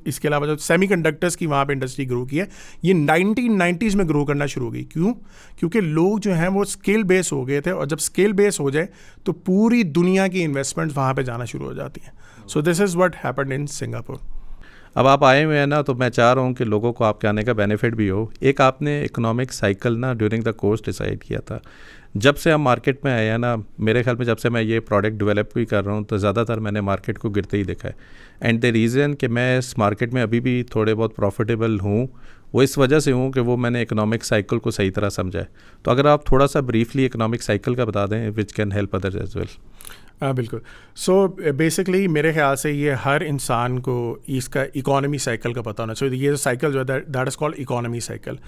इसके अलावा जो सेमीकंडक्टर्स की वहाँ पे इंडस्ट्री ग्रो की है, ये 1990s में ग्रो करना शुरू हो गई। क्यों? क्योंकि लोग जो हैं वो स्किल बेस हो गए थे, और जब स्किल बेस हो जाए तो पूरी दुनिया की इन्वेस्टमेंट्स वहाँ पे जाना शुरू हो जाती हैं। So this is what happened in Singapore. अब आप आए हुए हैं ना, तो मैं चाह रहा हूँ कि लोगों को आपके आने का बेनिफिट भी हो। एक आपने इकोनॉमिक साइकिल ना ड्यूरिंग द कोर्स डिसाइड किया था। जब से हम मार्केट में आए हैं ना, मेरे ख्याल में जब से मैं ये प्रोडक्ट डेवलप भी कर रहा हूँ, तो ज़्यादातर मैंने मार्केट को गिरते ही देखा है। एंड द रीज़न कि मैं इस मार्केट में अभी भी थोड़े बहुत प्रॉफिटेबल हूँ, वो इस वजह से हूँ कि वो मैंने इकोनॉमिक साइकिल को सही तरह समझा है। तो अगर आप थोड़ा सा ब्रीफली इकोनॉमिक साइकिल का बता दें, which can help others as well. बिल्कुल। सो बेसिकली मेरे ख्याल से ये हर इंसान को इसका इकोनॉमी साइकिल का पता होना चाहिए। ये साइकिल जो है that is called economy cycle.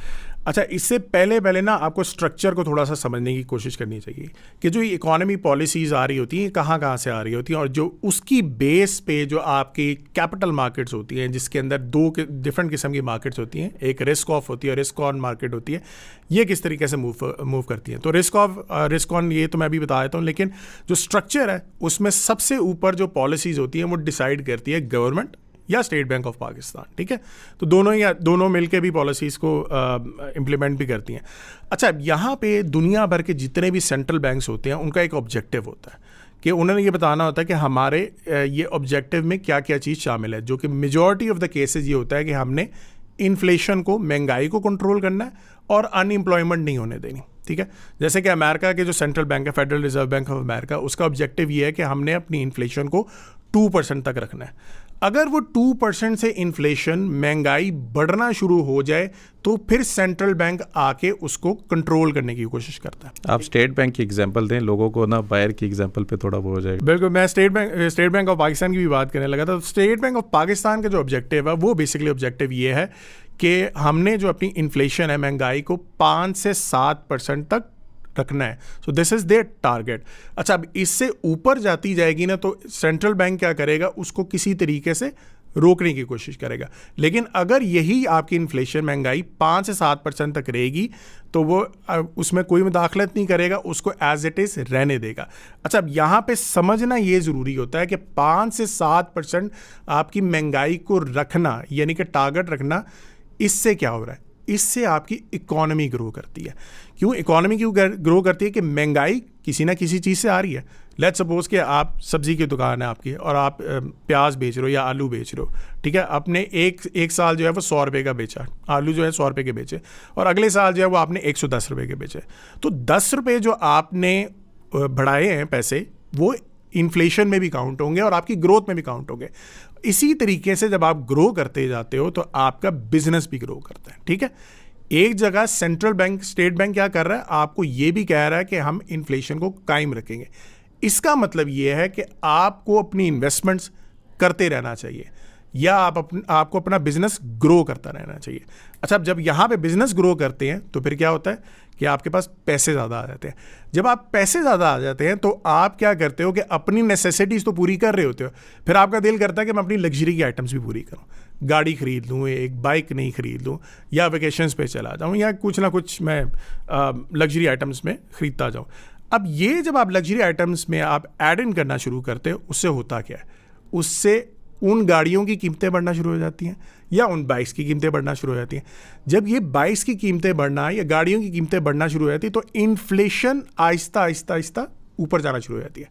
अच्छा, इससे पहले ना आपको स्ट्रक्चर को थोड़ा सा समझने की कोशिश करनी चाहिए कि जो इकोनॉमी पॉलिसीज़ आ रही होती हैं कहाँ से आ रही होती हैं, और जो उसकी बेस पे जो आपकी कैपिटल मार्केट्स होती हैं, जिसके अंदर 2 डिफरेंट किस्म की मार्केट्स होती हैं, एक रिस्क ऑफ होती है और रिस्क ऑन मार्केट होती है, ये किस तरीके से मूव करती हैं। तो रिस्क ऑन ये तो मैं भी बता देता हूँ, लेकिन जो स्ट्रक्चर है उसमें सबसे ऊपर जो पॉलिसीज़ होती हैं वो डिसाइड करती है गवर्नमेंट या स्टेट बैंक ऑफ पाकिस्तान, ठीक है। तो दोनों मिलके भी पॉलिसीज़ को इम्प्लीमेंट भी करती हैं। अच्छा, यहाँ पे दुनिया भर के जितने भी सेंट्रल बैंक्स होते हैं उनका एक ऑब्जेक्टिव होता है कि उन्होंने ये बताना होता है कि हमारे ये ऑब्जेक्टिव में क्या क्या चीज़ शामिल है, जो कि मेजॉरिटी ऑफ द केसेस ये होता है कि हमने इन्फ्लेशन को, महंगाई को कंट्रोल करना है और अनएम्प्लॉयमेंट नहीं होने देनी, ठीक है। जैसे कि अमेरिका के जो सेंट्रल बैंक है, federal reserve bank of America, उसका ऑब्जेक्टिव ये है कि हमने अपनी इन्फ्लेशन को 2% तक रखना है। अगर वो 2% से इन्फ्लेशन महंगाई बढ़ना शुरू हो जाए तो फिर सेंट्रल बैंक आके उसको कंट्रोल करने की कोशिश करता है। आप स्टेट बैंक की एग्जांपल दें, लोगों को ना बाहर की एग्जांपल पे थोड़ा वो हो जाएगा। बिल्कुल, मैं स्टेट बैंक ऑफ पाकिस्तान की भी बात करने लगा था। स्टेट बैंक ऑफ पाकिस्तान का जो ऑब्जेक्टिव है वो बेसिकली ऑब्जेक्टिव ये है कि हमने जो अपनी इन्फ्लेशन है, महंगाई को 5 से 7% तक रखना है। So this is their target. अच्छा, अब इससे ऊपर जाती जाएगी ना तो सेंट्रल बैंक क्या करेगा, उसको किसी तरीके से रोकने की कोशिश करेगा। लेकिन अगर यही आपकी इन्फ्लेशन, महंगाई 5 से 7% तक रहेगी तो वो उसमें कोई मुदाखलत नहीं करेगा, उसको एज इट इज़ रहने देगा। अच्छा, अब यहाँ पे समझना ये ज़रूरी होता है कि 5 से 7% आपकी महंगाई को रखना, यानी कि टारगेट रखना, इससे क्या हो रहा है, इससे आपकी इकॉनमी ग्रो करती है। क्यों इकॉनमी क्यों ग्रो करती है? कि महंगाई किसी ना किसी चीज़ से आ रही है। लेट्स सपोज कि आप सब्जी की दुकान है आपकी और आप प्याज बेच रहे हो या आलू बेच रहे हो, ठीक है। आपने एक साल जो है वो 100 रुपये का बेचा, आलू जो है 100 रुपये के बेचे, और अगले साल जो है वो आपने 110 रुपये के बेचे। तो 10 रुपये जो आपने बढ़ाए हैं पैसे, वो इन्फ्लेशन में भी काउंट होंगे और आपकी ग्रोथ में भी काउंट होंगे। इसी तरीके से जब आप ग्रो करते जाते हो तो आपका बिजनेस भी ग्रो करता है, ठीक है। एक जगह सेंट्रल बैंक, स्टेट बैंक क्या कर रहा है, आपको ये भी कह रहा है कि हम इन्फ्लेशन को कायम रखेंगे। इसका मतलब ये है कि आपको अपनी इन्वेस्टमेंट्स करते रहना चाहिए या आपको अपना बिजनेस ग्रो करता रहना चाहिए। अच्छा, अब जब यहाँ पे बिजनेस ग्रो करते हैं तो फिर क्या होता है कि आपके पास पैसे ज़्यादा आ जाते हैं। जब आप पैसे ज़्यादा आ जाते हैं तो आप क्या करते हो कि अपनी नेसेसिटीज़ तो पूरी कर रहे होते हो, फिर आपका दिल करता है कि मैं अपनी लग्जरी की आइटम्स भी पूरी करूँ, गाड़ी खरीद लूँ, एक बाइक नहीं खरीद लूँ, या वेकेशंस पे चला जाऊँ, या कुछ ना कुछ मैं लग्जरी आइटम्स में ख़रीदता जाऊँ। अब ये जब आप लग्जरी आइटम्स में आप ऐड इन करना शुरू करते हो, उससे होता क्या है, उससे उन गाड़ियों की कीमतें बढ़ना शुरू हो जाती हैं या उन बाइक्स की कीमतें बढ़ना शुरू हो जाती हैं। जब ये बाइक्स की कीमतें बढ़ना या गाड़ियों की कीमतें बढ़ना शुरू हो जाती है तो इन्फ्लेशन आहिस्ता आहिस्ता आहिस्ता ऊपर जाना शुरू हो जाती है।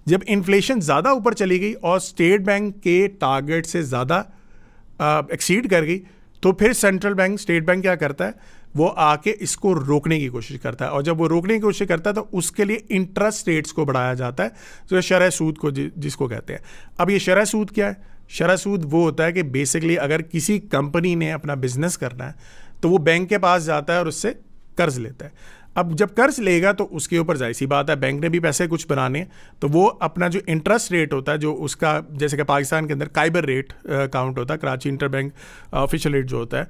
जब इन्फ्लेशन ज़्यादा ऊपर चली गई और स्टेट बैंक के टारगेट से ज़्यादा एक्सीड कर गई तो फिर सेंट्रल बैंक, स्टेट बैंक क्या करता है, वो आके इसको रोकने की कोशिश करता है। और जब वो रोकने की कोशिश करता है तो उसके लिए इंटरेस्ट रेट्स को बढ़ाया जाता है, जो शरह सूद को जिसको कहते हैं। अब ये शरह सूद क्या है? शरह सूद वो होता है कि बेसिकली अगर किसी कंपनी ने अपना बिजनेस करना है तो वो बैंक के पास जाता है और उससे कर्ज लेता है। अब जब कर्ज लेगा तो उसके ऊपर जाहिर सी बात है, बैंक ने भी पैसे कुछ बनाने, तो वो अपना जो इंटरेस्ट रेट होता है, जो उसका जैसे कि पाकिस्तान के अंदर काइबर रेट काउंट होता है, Karachi inter bank official rate जो होता है,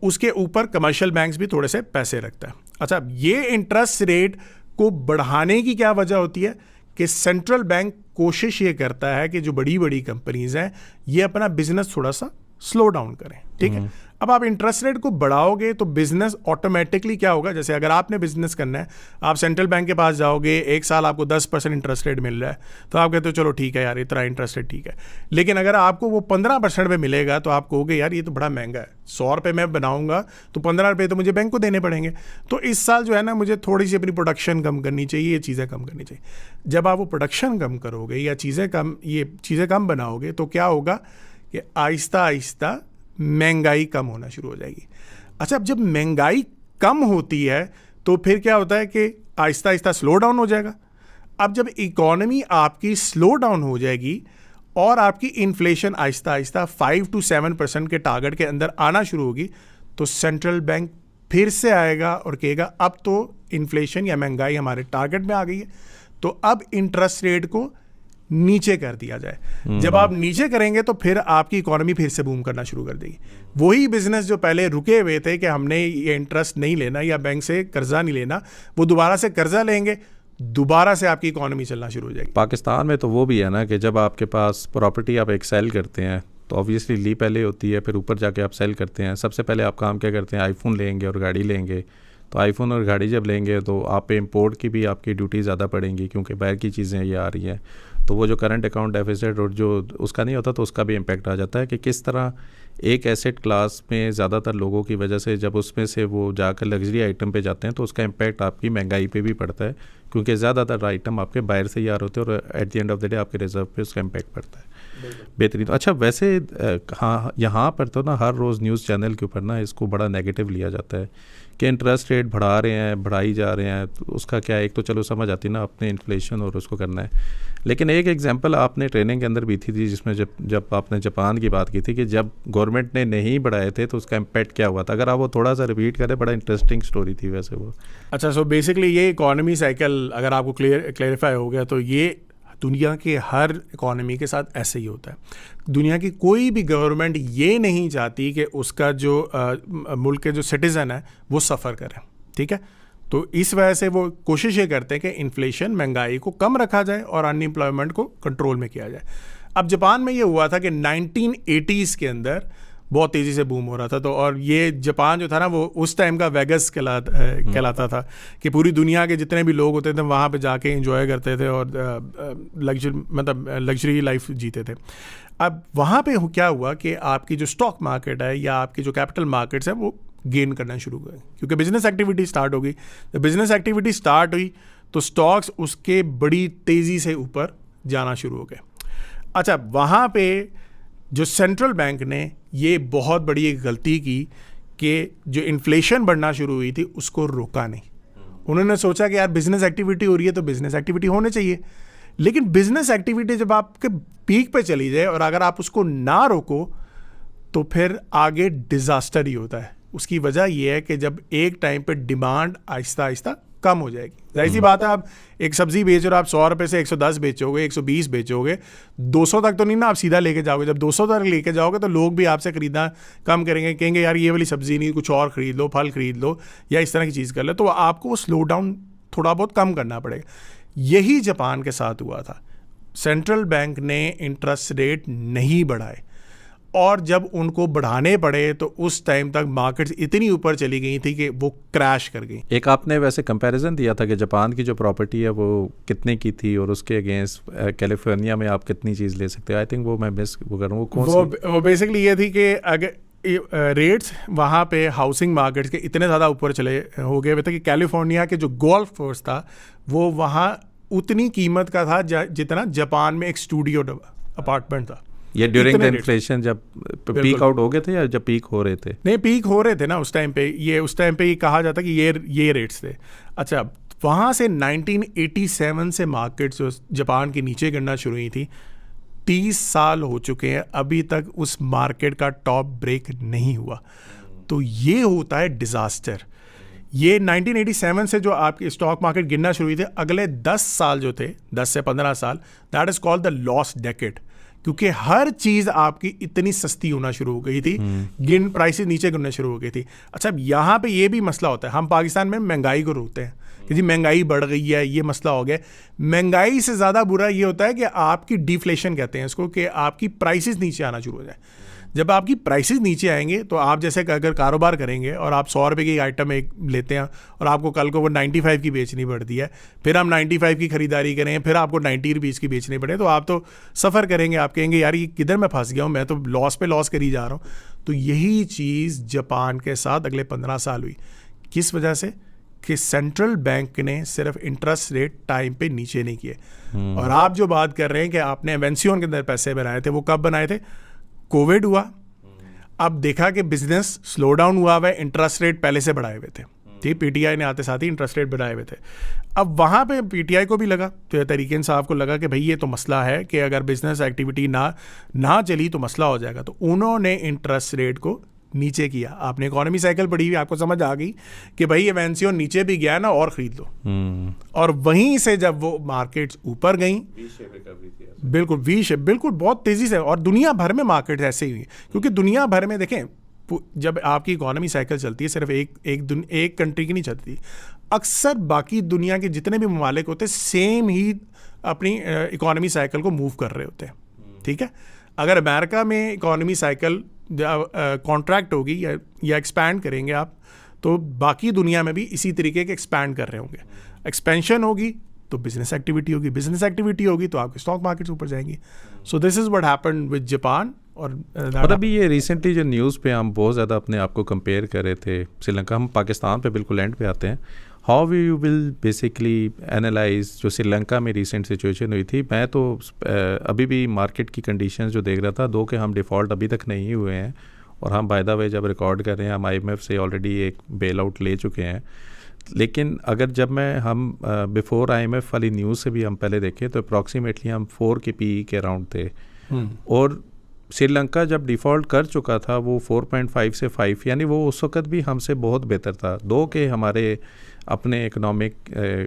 उसके ऊपर कमर्शियल बैंक्स भी थोड़े से पैसे रखता है। अच्छा, ये इंटरेस्ट रेट को बढ़ाने की क्या वजह होती है कि सेंट्रल बैंक कोशिश ये करता है कि जो बड़ी बड़ी कंपनीज हैं ये अपना बिजनेस थोड़ा सा स्लो डाउन करें, ठीक है। अब आप इंटरेस्ट रेट को बढ़ाओगे तो बिजनेस ऑटोमेटिकली क्या होगा, जैसे अगर आपने बिजनेस करना है, आप सेंट्रल बैंक के पास जाओगे, एक साल आपको 10% इंटरेस्ट रेट मिल रहा है तो आप कहते हो चलो ठीक है यार, इतना इंटरेस्ट रेट ठीक है। लेकिन अगर आपको वो 15% में मिलेगा तो आप कहोगे यार ये तो बड़ा महंगा है, 100 रुपये मैं बनाऊंगा तो 15 रुपये तो मुझे बैंक को देने पड़ेंगे, तो इस साल जो है ना मुझे थोड़ी सी अपनी प्रोडक्शन कम करनी चाहिए, ये चीज़ें कम करनी चाहिए। जब आप वो प्रोडक्शन कम करोगे या ये चीज़ें कम बनाओगे तो क्या होगा कि आहिस्ता आहिस्ता महंगाई कम होना शुरू हो जाएगी। अच्छा, अब जब महंगाई कम होती है तो फिर क्या होता है कि आहिस्ता आहिस्ता स्लो डाउन हो जाएगा। अब जब इकॉनमी आपकी स्लो डाउन हो जाएगी और आपकी इन्फ्लेशन आहिस्ता आहिस्ता 5 to 7% के टारगेट के अंदर आना शुरू होगी तो सेंट्रल बैंक फिर से आएगा और कहेगा अब तो इन्फ्लेशन या महंगाई हमारे टारगेट में आ गई है, तो अब इंटरेस्ट रेट को नीचे कर दिया जाए। जब आप नीचे करेंगे तो फिर आपकी इकोनॉमी फिर से बूम करना शुरू कर देगी। वही बिजनेस जो पहले रुके हुए थे कि हमने ये इंटरेस्ट नहीं लेना या बैंक से कर्जा नहीं लेना, वो दोबारा से कर्जा लेंगे, दोबारा से आपकी इकोनॉमी चलना शुरू हो जाएगी। पाकिस्तान में तो वो भी है ना कि जब आपके पास प्रॉपर्टी आप एक सेल करते हैं तो ऑब्वियसली ली पहले होती है, फिर ऊपर जाके आप सेल करते हैं। सबसे पहले आप काम क्या करते हैं, आईफोन लेंगे और गाड़ी लेंगे। तो आईफोन और गाड़ी जब लेंगे तो आप पे इंपोर्ट की भी आपकी ड्यूटी ज़्यादा पड़ेंगी क्योंकि बाहर की चीज़ें ये आ रही हैं। तो वो जो करंट अकाउंट डेफिसिट और जो उसका नहीं होता तो उसका भी इम्पैक्ट आ जाता है कि किस तरह एक एसेट क्लास में ज़्यादातर लोगों की वजह से जब उसमें से वो जाकर लग्जरी आइटम पे जाते हैं तो उसका इम्पैक्ट आपकी महंगाई पे भी पड़ता है क्योंकि ज़्यादातर आइटम आपके बाहर से ही आ रहे होते हैं और at the end of the day आपके रिजर्व पे उसका इम्पैक्ट पड़ता है। बेहतरीन। अच्छा वैसे हाँ, यहाँ पर तो ना हर रोज़ न्यूज़ चैनल के ऊपर ना इसको बड़ा नेगेटिव लिया जाता है कि इंटरेस्ट रेट बढ़ा रहे हैं, बढ़ाई जा रहे हैं, तो उसका क्या है, एक तो चलो समझ आती ना अपने इन्फ्लेशन और उसको करना है, लेकिन एक एग्जांपल आपने ट्रेनिंग के अंदर भी थी जिसमें जब आपने जापान की बात की थी कि जब गवर्नमेंट ने नहीं बढ़ाए थे तो उसका इम्पैक्ट क्या हुआ था, अगर आप वो थोड़ा सा रिपीट करें, बड़ा इंटरेस्टिंग स्टोरी थी वैसे वो। अच्छा, सो बेसिकली ये इकोनॉमी साइकिल अगर आपको क्लियरिफाई हो गया तो ये दुनिया के हर इकोनॉमी के साथ ऐसे ही होता है। दुनिया की कोई भी गवर्नमेंट ये नहीं चाहती कि उसका जो मुल्क के जो सिटीज़न है वो सफ़र करें, ठीक है। तो इस वजह से वो कोशिश ये करते हैं कि इन्फ्लेशन, महंगाई को कम रखा जाए और अनएम्प्लॉयमेंट को कंट्रोल में किया जाए। अब जापान में ये हुआ था कि 1980s के अंदर बहुत तेज़ी से बूम हो रहा था, तो और ये जापान जो था ना वो उस टाइम का वेगस कहलाता था कि पूरी दुनिया के जितने भी लोग होते थे वहाँ पे जाके एंजॉय करते थे और लग्जरी लाइफ जीते थे। अब वहाँ पे क्या हुआ कि आपकी जो स्टॉक मार्केट है या आपकी जो कैपिटल मार्केट्स है वो गेन करना शुरू हो गए, क्योंकि बिजनेस एक्टिविटी स्टार्ट हो गई। जब बिजनेस एक्टिविटी स्टार्ट हुई तो स्टॉक्स उसके बड़ी तेज़ी से ऊपर जाना शुरू हो गए। अच्छा, वहाँ पे जो सेंट्रल बैंक ने ये बहुत बड़ी एक गलती की कि जो इन्फ्लेशन बढ़ना शुरू हुई थी उसको रोका नहीं। उन्होंने सोचा कि यार बिजनेस एक्टिविटी हो रही है तो बिजनेस एक्टिविटी होनी चाहिए, लेकिन बिजनेस एक्टिविटी जब आपके पीक पे चली जाए और अगर आप उसको ना रोको तो फिर आगे डिज़ास्टर ही होता है। उसकी वजह यह है कि जब एक टाइम पे डिमांड आहिस्ता आहिस्ता कम हो जाएगी। जाहिर सी बात है, आप एक सब्जी बेच रहे हो, आप 100 रुपये से 110 बेचोगे, 120 बेचोगे, 200 तक तो नहीं ना आप सीधा लेके जाओगे। जब 200 तक लेके जाओगे तो लोग भी आपसे खरीदना कम करेंगे, कहेंगे यार ये वाली सब्जी नहीं, कुछ और खरीद लो, फल खरीद लो या इस तरह की चीज़ कर लो। तो आपको वो स्लो डाउन थोड़ा बहुत कम करना पड़ेगा। यही जापान के साथ हुआ था। सेंट्रल बैंक ने इंटरेस्ट रेट नहीं बढ़ाए और जब उनको बढ़ाने पड़े तो उस टाइम तक मार्केट्स इतनी ऊपर चली गई थी कि वो क्रैश कर गई। एक आपने वैसे कंपैरिजन दिया था कि जापान की जो प्रॉपर्टी है वो कितने की थी और उसके अगेंस्ट कैलिफोर्निया में आप कितनी चीज़ ले सकते हो। आई थिंक वो मैं मिस वो कर रहा हूँ। वो बेसिकली ये थी कि अगर रेट्स वहाँ पे हाउसिंग मार्केट्स के इतने ज़्यादा ऊपर चले हो गए थे कि कैलिफोर्निया के जो गोल्फ कोर्स था वो वहाँ उतनी कीमत का था जितना जापान में एक स्टूडियो अपार्टमेंट था। ये ड्यूरिंग द इन्फ्लेशन जब पीक आउट हो गए थे या जब पीक हो रहे थे? नहीं, पीक हो रहे थे ना उस टाइम पे। ये उस टाइम पे ये कहा जाता कि ये रेट्स थे। अच्छा, वहाँ से 1987 से मार्केट जो जापान के नीचे गिरना शुरू हुई थी, 30 साल हो चुके हैं, अभी तक उस मार्केट का टॉप ब्रेक नहीं हुआ। तो ये होता है डिज़ास्टर। ये 1987 से जो आपकी स्टॉक मार्केट गिरना शुरू हुई थी, अगले 10 साल जो थे, 10 से 15 साल, that is called the lost decade, क्योंकि हर चीज़ आपकी इतनी सस्ती होना शुरू हो गई थी, प्राइसेस नीचे गिरना शुरू हो गई थी। अच्छा, अब यहाँ पे ये भी मसला होता है, हम पाकिस्तान में महंगाई को रोकते हैं कि जी महंगाई बढ़ गई है, ये मसला हो गया। महंगाई से ज़्यादा बुरा ये होता है कि आपकी डिफ्लेशन कहते हैं इसको, कि आपकी प्राइसेस नीचे आना शुरू हो जाए। जब आपकी प्राइसेस नीचे आएंगे तो आप जैसे अगर कारोबार करेंगे और आप 100 रुपये की आइटम एक लेते हैं और आपको कल को वो 95 की बेचनी पड़ती है, फिर हम 95 की खरीदारी करें, फिर आपको 90 रुपीज़ की बेचनी पड़े, तो आप तो सफ़र करेंगे। आप कहेंगे यार ये किधर मैं फंस गया हूँ, मैं तो लॉस पे लॉस करी जा रहा हूँ। तो यही चीज़ जापान के साथ अगले 15 साल हुई। किस वजह से? कि सेंट्रल बैंक ने सिर्फ इंटरेस्ट रेट टाइम पे नीचे नहीं किए। और आप जो बात कर रहे हैं कि आपने एवेंसियोन के अंदर पैसे बनाए थे, वो कब बनाए थे? कोविड हुआ, अब देखा कि बिजनेस स्लो डाउन हुआ है, इंटरेस्ट रेट पहले से बढ़ाए हुए थे, ठीक, पीटीआई ने आते साथ ही इंटरेस्ट रेट बढ़ाए हुए थे। अब वहाँ पे पीटीआई को भी लगा, तो तरीके साहब को लगा कि भाई ये तो मसला है कि अगर बिजनेस एक्टिविटी ना चली तो मसला हो जाएगा। तो उन्होंने इंटरेस्ट रेट को नीचे किया। आपने इकोनॉमी साइकिल पढ़ी हुई, आपको समझ आ गई कि भाई एवेंसियोन नीचे भी गया ना, और ख़रीद लो। और वहीं से जब वो मार्केट्स ऊपर गई, बिल्कुल वी शेप, बिल्कुल बहुत तेज़ी से, और दुनिया भर में मार्केट ऐसे ही हुई। क्योंकि दुनिया भर में देखें, जब आपकी इकोनॉमी साइकिल चलती है, सिर्फ एक कंट्री की नहीं चलती, अक्सर बाकी दुनिया के जितने भी ममालिक होते हैं सेम ही अपनी इकोनॉमी साइकिल को मूव कर रहे होते हैं, ठीक है। अगर अमेरिका में इकोनॉमी साइकिल कॉन्ट्रैक्ट होगी या एक्सपैंड करेंगे आप, तो बाकी दुनिया में भी इसी तरीके के एक्सपैंड कर रहे होंगे। एक्सपेंशन होगी तो बिजनेस एक्टिविटी होगी, बिजनेस एक्टिविटी होगी तो आपके स्टॉक मार्केट्स ऊपर जाएंगी। So this is what happened with Japan. और अभी ये रिसेंटली जो न्यूज़ पे हम बहुत ज़्यादा अपने आप को कंपेयर कर रहे थे श्रीलंका, हम पाकिस्तान पे बिल्कुल एंड पे आते हैं, how you will basically analyse जो श्रीलंका में रिसेंट सिचुएशन हुई थी? मैं तो अभी भी मार्केट की कंडीशंस जो देख रहा था, दो कि हम डिफ़ॉल्ट अभी तक नहीं हुए हैं और हम बाय द वे जब रिकॉर्ड कर रहे हैं हम IMF से ऑलरेडी एक बेल आउट ले चुके हैं, लेकिन अगर जब हम बिफोर IMF वाली न्यूज़ से भी हम पहले देखें तो अप्रॉक्सीमेटली हम 4 के PE के अराउंड थे और श्रीलंका जब डिफ़ॉल्ट कर चुका था वो 4.5 से 5, यानी वो उस वक़्त भी हमसे बहुत बेहतर था। दो के हमारे अपने इकोनॉमिक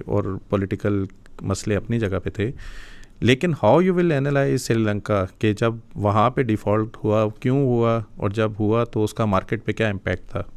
और पॉलिटिकल मसले अपनी जगह पे थे, लेकिन how you will analyse Sri Lanka के जब वहाँ पे डिफ़ॉल्ट हुआ, क्यों हुआ, और जब हुआ तो उसका मार्केट पे क्या इम्पैक्ट था?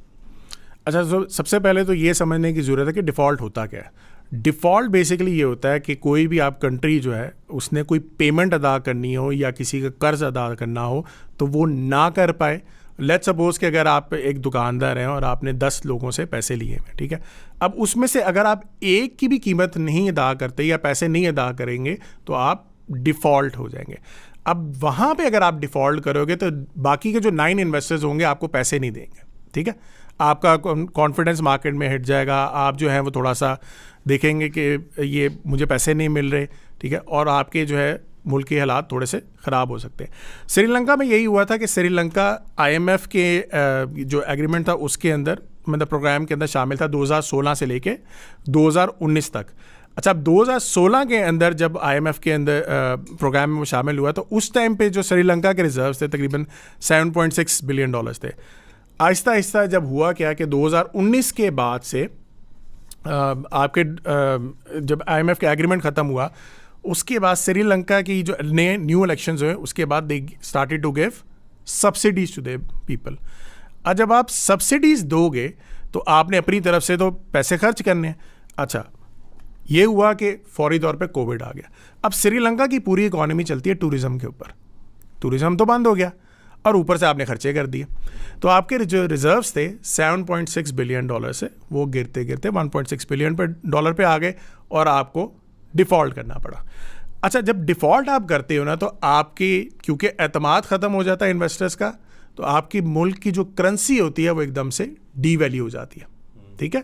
अच्छा, तो सबसे पहले तो ये समझने की ज़रूरत है कि डिफ़ॉल्ट होता क्या है। डिफ़ॉल्ट बेसिकली ये होता है कि कोई भी आप कंट्री जो है उसने कोई पेमेंट अदा करनी हो या किसी का कर्ज अदा करना हो तो वो ना कर पाए। लेट्स सपोज कि अगर आप एक दुकानदार हैं और आपने 10 लोगों से पैसे लिए हैं, ठीक है, अब उसमें से अगर आप एक की भी कीमत नहीं अदा करते या पैसे नहीं अदा करेंगे तो आप डिफ़ॉल्ट हो जाएंगे। अब वहाँ पे अगर आप डिफ़ॉल्ट करोगे तो बाकी के जो 9 इन्वेस्टर्स होंगे आपको पैसे नहीं देंगे, ठीक है, आपका कॉन्फिडेंस मार्केट में हिट जाएगा, आप जो है वो थोड़ा सा देखेंगे कि ये मुझे पैसे नहीं मिल रहे, ठीक है, और आपके जो है मुल्क के हालात थोड़े से ख़राब हो सकते हैं। श्रीलंका में यही हुआ था कि श्रीलंका IMF के जो एग्रीमेंट था उसके अंदर, मतलब प्रोग्राम के अंदर शामिल था 2016 से लेके 2019 तक। अच्छा, अब 2016 के अंदर जब IMF के अंदर प्रोग्राम में वो शामिल हुआ तो उस टाइम पे जो श्रीलंका के रिजर्व्स थे तकरीबन $7.6 बिलियन थे। आहिस्ता आहिस्ता जब हुआ क्या कि 2019 के बाद से आपके जब IMF का एग्रीमेंट ख़त्म हुआ उसके बाद श्रीलंका की जो नए न्यू इलेक्शंस हुए उसके बाद they started to give subsidies to the people. और जब आप सब्सिडीज़ दोगे तो आपने अपनी तरफ से तो पैसे खर्च करने हैं। अच्छा, ये हुआ कि फौरी तौर पे कोविड आ गया। अब श्रीलंका की पूरी इकॉनमी चलती है टूरिज़्म के ऊपर, टूरिज़्म तो बंद हो गया और ऊपर से आपने खर्चे कर दिए, तो आपके जो रिजर्व्स थे $7.6 बिलियन से वो गिरते गिरते $1.6 बिलियन पे आ गए और आपको डिफ़ॉल्ट करना पड़ा। अच्छा, जब डिफ़ॉल्ट आप करते हो ना तो आपकी क्योंकि एतमाद ख़त्म हो जाता है इन्वेस्टर्स का, तो आपकी मुल्क की जो करेंसी होती है वो एकदम से डीवैल्यू हो जाती है, ठीक है,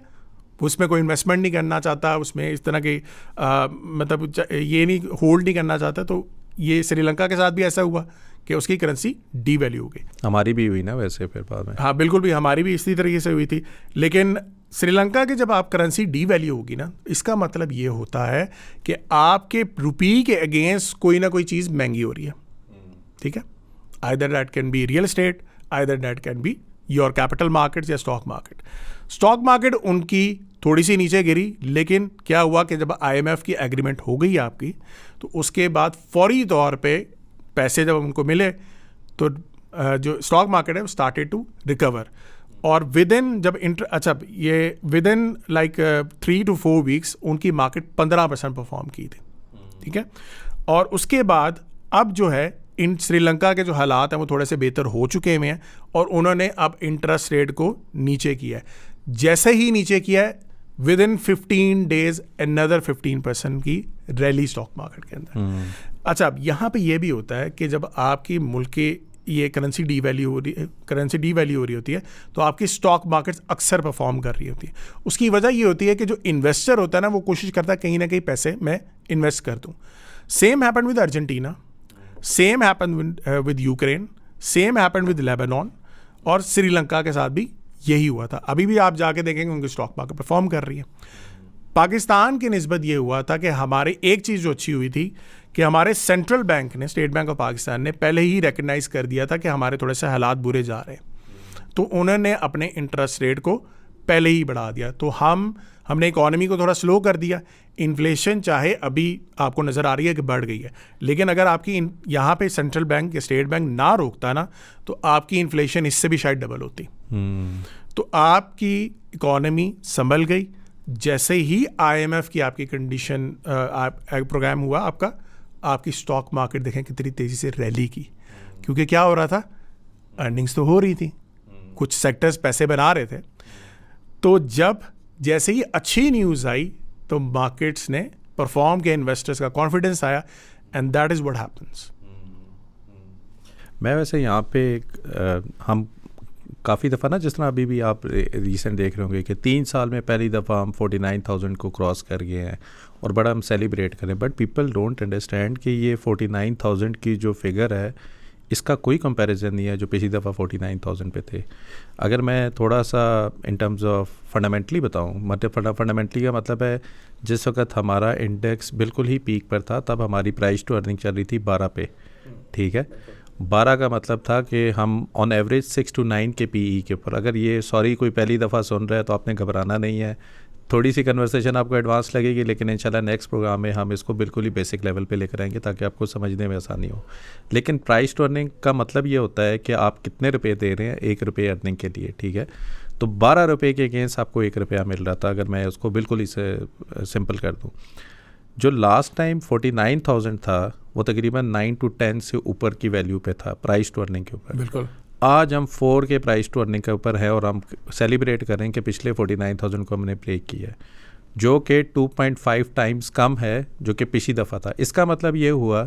उसमें कोई इन्वेस्टमेंट नहीं करना चाहता, उसमें इस तरह की मतलब ये नहीं होल्ड नहीं करना चाहता। तो ये श्रीलंका के साथ भी ऐसा हुआ कि उसकी करेंसी डीवैल्यू हो गई। हमारी भी हुई ना वैसे फिर बाद में। हाँ बिल्कुल, भी हमारी भी इसी तरीके से हुई थी। लेकिन श्रीलंका की जब आप करेंसी डीवैल्यू होगी ना, इसका मतलब ये होता है कि आपके रुपये के अगेंस्ट कोई ना कोई चीज़ महंगी हो रही है, ठीक है, either that can be real estate, either that can be your capital market या स्टॉक मार्केट। स्टॉक मार्केट उनकी थोड़ी सी नीचे गिरी, लेकिन क्या हुआ कि जब IMF की एग्रीमेंट हो गई आपकी तो उसके बाद फौरी तौर पे पैसे जब उनको मिले तो जो स्टॉक मार्केट है वो स्टार्टेड टू रिकवर। और विद इन जब ये with in like 3 to 4 weeks उनकी मार्केट 15% परफॉर्म की थी, ठीक है। और उसके बाद अब जो है इन श्रीलंका के जो हालात हैं वो थोड़े से बेहतर हो चुके हुए हैं और उन्होंने अब इंटरेस्ट रेट को नीचे किया है। जैसे ही नीचे किया है विद इन 15 days अनदर 15% की रैली स्टॉक मार्केट के अंदर। अच्छा, अब यहाँ पे ये भी होता है कि जब आपकी मुल्क की ये करेंसी डीवैल्यू हो रही होती है तो आपकी स्टॉक मार्केट्स अक्सर परफॉर्म कर रही होती है। उसकी वजह ये होती है कि जो इन्वेस्टर होता है ना वो कोशिश करता है कहीं ना कहीं पैसे मैं इन्वेस्ट कर दूँ। Same happen with Argentina, same happen with Ukraine, same happen with Lebanon, और श्रीलंका के साथ भी यही हुआ था। अभी भी आप जाके देखेंगे उनकी स्टॉक मार्केट परफॉर्म कर रही है। पाकिस्तान की निस्बत ये हुआ था कि हमारे एक चीज़ जो अच्छी हुई थी कि हमारे सेंट्रल बैंक ने, स्टेट बैंक ऑफ पाकिस्तान ने पहले ही रिकग्नाइज़ कर दिया था कि हमारे थोड़े से हालात बुरे जा रहे हैं, तो उन्होंने अपने इंटरेस्ट रेट को पहले ही बढ़ा दिया। तो हमने इकॉनमी को थोड़ा स्लो कर दिया। इन्फ्लेशन चाहे अभी आपको नज़र आ रही है कि बढ़ गई है, लेकिन अगर आपकी यहाँ पे सेंट्रल बैंक या स्टेट बैंक ना रोकता ना तो आपकी इन्फ्लेशन इससे भी शायद डबल होती। तो आपकी इकॉनमी संभल गई। जैसे ही IMF की आपकी कंडीशन प्रोग्राम हुआ आपकी स्टॉक मार्केट देखें कितनी तेज़ी से रैली की, क्योंकि क्या हो रहा था, अर्निंग्स तो हो रही थी, कुछ सेक्टर्स पैसे बना रहे थे। तो जैसे ही अच्छी न्यूज़ आई तो मार्केट्स ने परफॉर्म किया, इन्वेस्टर्स का कॉन्फिडेंस आया, and that is what happens. मैं वैसे यहाँ पे हम काफ़ी दफ़ा ना, जिस तरह अभी भी आप रिसेंट देख रहे होंगे कि 3 साल में पहली दफ़ा हम 49,000 को क्रॉस कर गए हैं और बड़ा हम सेलिब्रेट करें, बट पीपल डोंट अंडरस्टैंड कि ये 49,000 की जो फिगर है इसका कोई कंपैरिजन नहीं है जो पिछली दफ़ा 49,000 पे थे। अगर मैं थोड़ा सा इन टर्म्स ऑफ फंडामेंटली बताऊं, मतलब फंडामेंटली का मतलब है जिस वक्त हमारा इंडेक्स बिल्कुल ही पीक पर था तब हमारी प्राइस टू अर्निंग चल रही थी 12 पे, ठीक है। 12 का मतलब था कि हम ऑन एवरेज 6 to 9 के पीई के ऊपर, अगर ये सॉरी कोई पहली दफ़ा सुन रहा है तो आपने घबराना नहीं है, थोड़ी सी कन्वर्सेशन आपको एडवांस लगेगी, लेकिन इंशाल्लाह नेक्स्ट प्रोग्राम में हम इसको बिल्कुल ही बेसिक लेवल पे लेकर आएंगे ताकि आपको समझने में आसानी हो। लेकिन प्राइस टू अर्निंग का मतलब ये होता है कि आप कितने रुपए दे रहे हैं 1 रुपये अर्निंग के लिए, ठीक है। तो 12 रुपये के अगेंस्ट आपको 1 रुपया मिल रहा था, अगर मैं उसको बिल्कुल इसे सिंपल कर दूँ। जो लास्ट टाइम 49,000 था वो तकरीबन 9 to 10 से ऊपर की वैल्यू पे था प्राइस टू अर्निंग के ऊपर। बिल्कुल। आज हम 4 के प्राइस टू अर्निंग के ऊपर है और हम सेलिब्रेट करें कि पिछले 49,000 को हमने ब्रेक किया है, जो कि 2.5 टाइम्स कम है जो कि पिछली दफ़ा था। इसका मतलब ये हुआ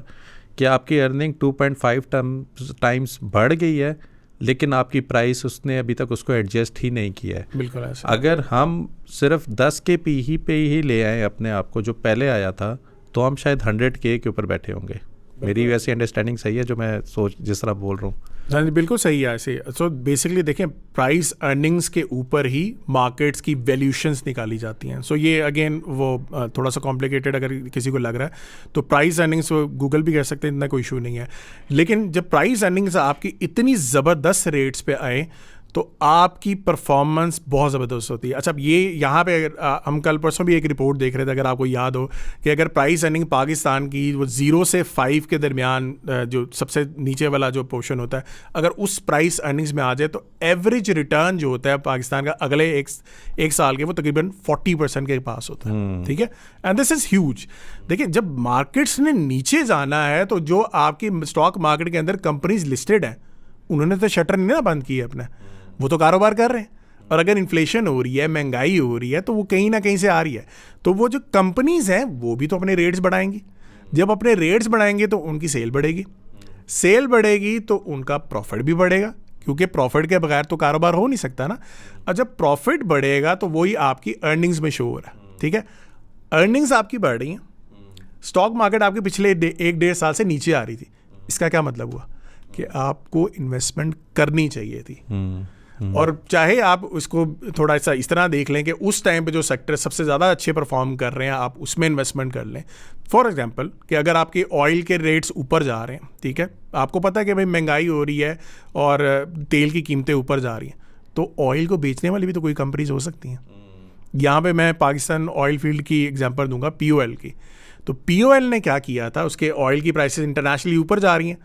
कि आपकी अर्निंग 2.5 टाइम्स बढ़ गई है, लेकिन आपकी प्राइस उसने अभी तक उसको एडजस्ट ही नहीं किया है। बिल्कुल ऐसा। अगर हम सिर्फ 10 के पी पे ही ले आए अपने आप को जो पहले आया था, तो हम शायद 100K के ऊपर बैठे होंगे। मेरी वैसी अंडरस्टैंडिंग सही है जो मैं जिस तरह बोल रहा हूँ? हाँ जी, बिल्कुल सही है ऐसे। सो बेसिकली देखें, प्राइस अर्निंग्स के ऊपर ही मार्केट्स की वैल्यूशंस निकाली जाती हैं। सो ये अगेन वो थोड़ा सा कॉम्प्लिकेटेड अगर किसी को लग रहा है तो प्राइस अर्निंग्स गूगल भी कर सकते हैं, इतना कोई इशू नहीं है। लेकिन जब प्राइस अर्निंग्स आपकी इतनी ज़बरदस्त रेट्स पे आए तो आपकी परफॉर्मेंस बहुत ज़बरदस्त होती है। अच्छा, अब ये यहाँ पे हम कल परसों भी एक रिपोर्ट देख रहे थे, अगर आपको याद हो, कि अगर प्राइस अर्निंग पाकिस्तान की वो 0 से 5 के दरमियान जो सबसे नीचे वाला जो पोर्शन होता है, अगर उस प्राइस अर्निंग्स में आ जाए तो एवरेज रिटर्न जो होता है पाकिस्तान का अगले एक साल के वो तकरीबन 40% के पास होता है, ठीक है। And this is huge. देखिए, जब मार्केट्स ने नीचे जाना है तो जो आपकी स्टॉक मार्केट के अंदर कंपनीज लिस्टेड हैं उन्होंने तो शटर नहीं ना बंद की है अपने, वो तो कारोबार कर रहे हैं। और अगर इन्फ्लेशन हो रही है, महंगाई हो रही है, तो वो कहीं ना कहीं से आ रही है। तो वो जो कंपनीज हैं वो भी तो अपने रेट्स बढ़ाएंगी। जब अपने रेट्स बढ़ाएंगे तो उनकी सेल बढ़ेगी, सेल बढ़ेगी तो उनका प्रॉफिट भी बढ़ेगा, क्योंकि प्रॉफिट के बगैर तो कारोबार हो नहीं सकता ना। और जब प्रॉफिट बढ़ेगा तो वही आपकी अर्निंग्स में शो हो रहा है, ठीक है। अर्निंग्स आपकी बढ़ रही हैं, स्टॉक मार्केट आपके पिछले 1-1.5 साल से नीचे आ रही थी। इसका क्या मतलब हुआ कि आपको इन्वेस्टमेंट करनी चाहिए थी। और चाहे आप उसको थोड़ा सा इस तरह देख लें कि उस टाइम पे जो सेक्टर सबसे ज़्यादा अच्छे परफॉर्म कर रहे हैं आप उसमें इन्वेस्टमेंट कर लें। फॉर एग्जांपल कि अगर आपके ऑयल के रेट्स ऊपर जा रहे हैं, ठीक है, आपको पता है कि भाई महंगाई हो रही है और तेल की कीमतें ऊपर जा रही हैं, तो ऑयल को बेचने वाली भी तो कोई कंपनीज हो सकती हैं। यहाँ पे मैं पाकिस्तान ऑयल फील्ड की एग्जांपल दूंगा, POL की। तो POL ने क्या किया था, उसके ऑयल की प्राइसेस इंटरनेशनली ऊपर जा रही हैं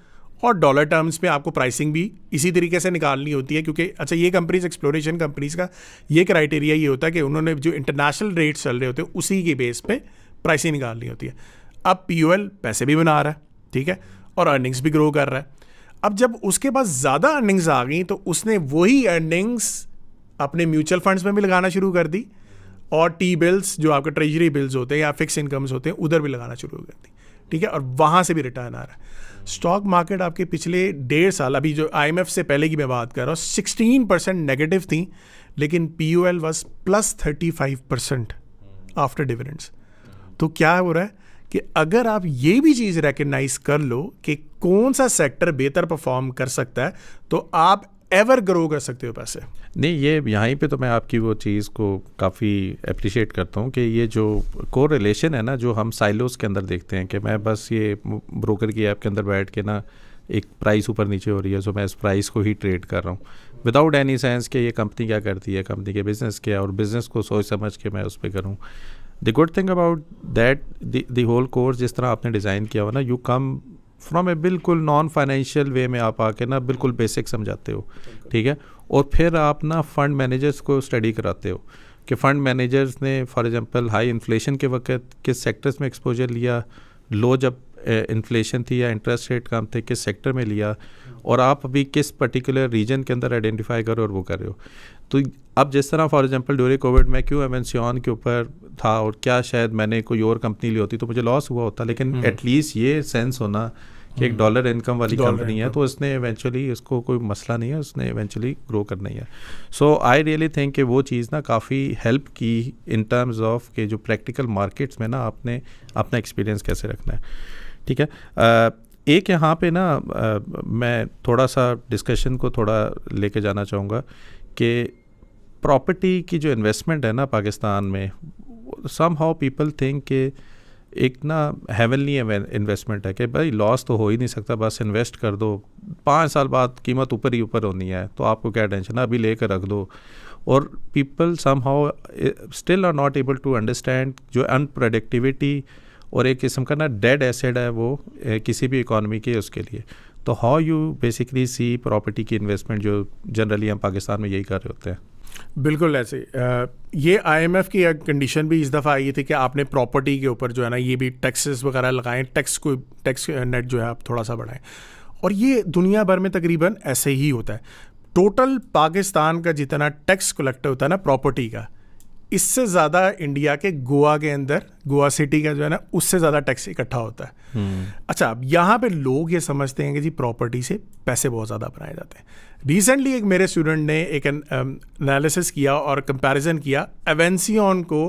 और डॉलर टर्म्स पे आपको प्राइसिंग भी इसी तरीके से निकालनी होती है, क्योंकि अच्छा ये कंपनीज, एक्सप्लोरेशन कंपनीज का ये क्राइटेरिया ये होता है कि उन्होंने जो इंटरनेशनल रेट्स चल रहे होते हैं उसी के बेस पे प्राइसिंग निकालनी होती है। अब POL पैसे भी बना रहा है, ठीक है, और अर्निंग्स भी ग्रो कर रहा है। अब जब उसके पास ज़्यादा अर्निंग्स आ गई तो उसने वही अर्निंग्स अपने म्यूचुअल फंड्स में भी लगाना शुरू कर दी और T-बिल्स जो आपके ट्रेजरी बिल्स होते हैं या फिक्स इनकम्स होते हैं उधर भी लगाना शुरू कर दी, ठीक है, और वहाँ से भी रिटर्न आ रहा है। स्टॉक मार्केट आपके पिछले 1.5 साल, अभी जो IMF से पहले की मैं बात कर रहा हूँ, 16% नेगेटिव थी, लेकिन POL वाज +35% आफ्टर डिविडेंड्स। तो क्या हो रहा है कि अगर आप ये भी चीज़ रिकग्नाइज कर लो कि कौन सा सेक्टर बेहतर परफॉर्म कर सकता है, तो आप एवर ग्रो कर सकते हो पैसे। नहीं, ये यहाँ पे तो मैं आपकी वो चीज़ को काफ़ी अप्रिशिएट करता हूँ कि ये जो को रिलेशन है ना, जो हम साइलोस के अंदर देखते हैं कि मैं बस ये ब्रोकर की ऐप के अंदर बैठ के ना एक प्राइस ऊपर नीचे हो रही है, सो मैं इस प्राइस को ही ट्रेड कर रहा हूँ विदाउट एनी सेंस कि ये कंपनी क्या करती है, कंपनी के बिज़नेस क्या है, और बिज़नेस को सोच समझ के मैं उस पर करूँ। The good thing about that the whole course जिस तरह आपने डिज़ाइन किया हुआ ना, यू कम फ्रॉम ए बिल्कुल नॉन फाइनेंशियल वे में आप आके ना बिल्कुल बेसिक समझाते हो, ठीक है, और फिर आप ना फंड मैनेजर्स को स्टडी कराते हो कि फंड मैनेजर्स ने फॉर एग्जांपल हाई इन्फ्लेशन के वक्त किस सेक्टर्स में एक्सपोजर लिया, लो जब इन्फ्लेशन थी या इंटरेस्ट रेट कम थे किस सेक्टर में लिया, और आप अभी किस पर्टिकुलर रीजन के अंदर आइडेंटिफाई करो और वो कर रहे हो। तो अब जिस तरह फॉर एग्जांपल ड्यूरिंग कोविड में क्यों एमेंसियन के ऊपर था और क्या शायद मैंने कोई और कंपनी ली होती तो मुझे लॉस हुआ होता, लेकिन एटलीस्ट ये सेंस होना कि एक डॉलर इनकम वाली कंपनी है, तो उसने इवेंचुअली, उसको कोई मसला नहीं है, उसने इवेंचुअली ग्रो करना ही है. सो आई रियली थिंक कि वो चीज़ ना काफ़ी हेल्प की इन टर्म्स ऑफ कि जो प्रैक्टिकल मार्केट्स में ना आपने अपना एक्सपीरियंस कैसे रखना है. ठीक है. एक यहाँ पे ना मैं थोड़ा सा डिस्कशन को थोड़ा लेके जाना चाहूँगा कि प्रॉपर्टी की जो इन्वेस्टमेंट है ना पाकिस्तान में, सम हाउ पीपल थिंक कि एक ना हेवनली इन्वेस्टमेंट है कि भाई लॉस तो हो ही नहीं सकता, बस इन्वेस्ट कर दो, 5 साल बाद कीमत ऊपर ही ऊपर होनी है, तो आपको क्या टेंशन है, अभी लेकर रख दो. और people somehow still are not able to understand जो अनप्रेडिक्टिविटी और एक किस्म का ना डेड एसेट है वो किसी भी इकॉनमी के उसके लिए. तो how you basically see property की इन्वेस्टमेंट जो जनरली हम पाकिस्तान में यही कर रहे होते हैं. बिल्कुल ऐसे ये IMF की एक कंडीशन भी इस दफ़ा आई थी कि आपने प्रॉपर्टी के ऊपर जो है ना ये भी टैक्सेस वगैरह लगाएं, टैक्स नेट जो है आप थोड़ा सा बढ़ाएं. और ये दुनिया भर में तकरीबन ऐसे ही होता है. टोटल पाकिस्तान का जितना टैक्स कलेक्ट होता है ना प्रॉपर्टी का, इससे ज़्यादा इंडिया के गोवा के अंदर, गोवा सिटी का जो है ना, उससे ज़्यादा टैक्स इकट्ठा होता है. अच्छा, अब यहाँ पे लोग ये समझते हैं कि जी प्रॉपर्टी से पैसे बहुत ज़्यादा बनाए जाते हैं. रिसेंटली एक मेरे स्टूडेंट ने एक एनालिसिस किया और कंपैरिजन किया एवेंसियन को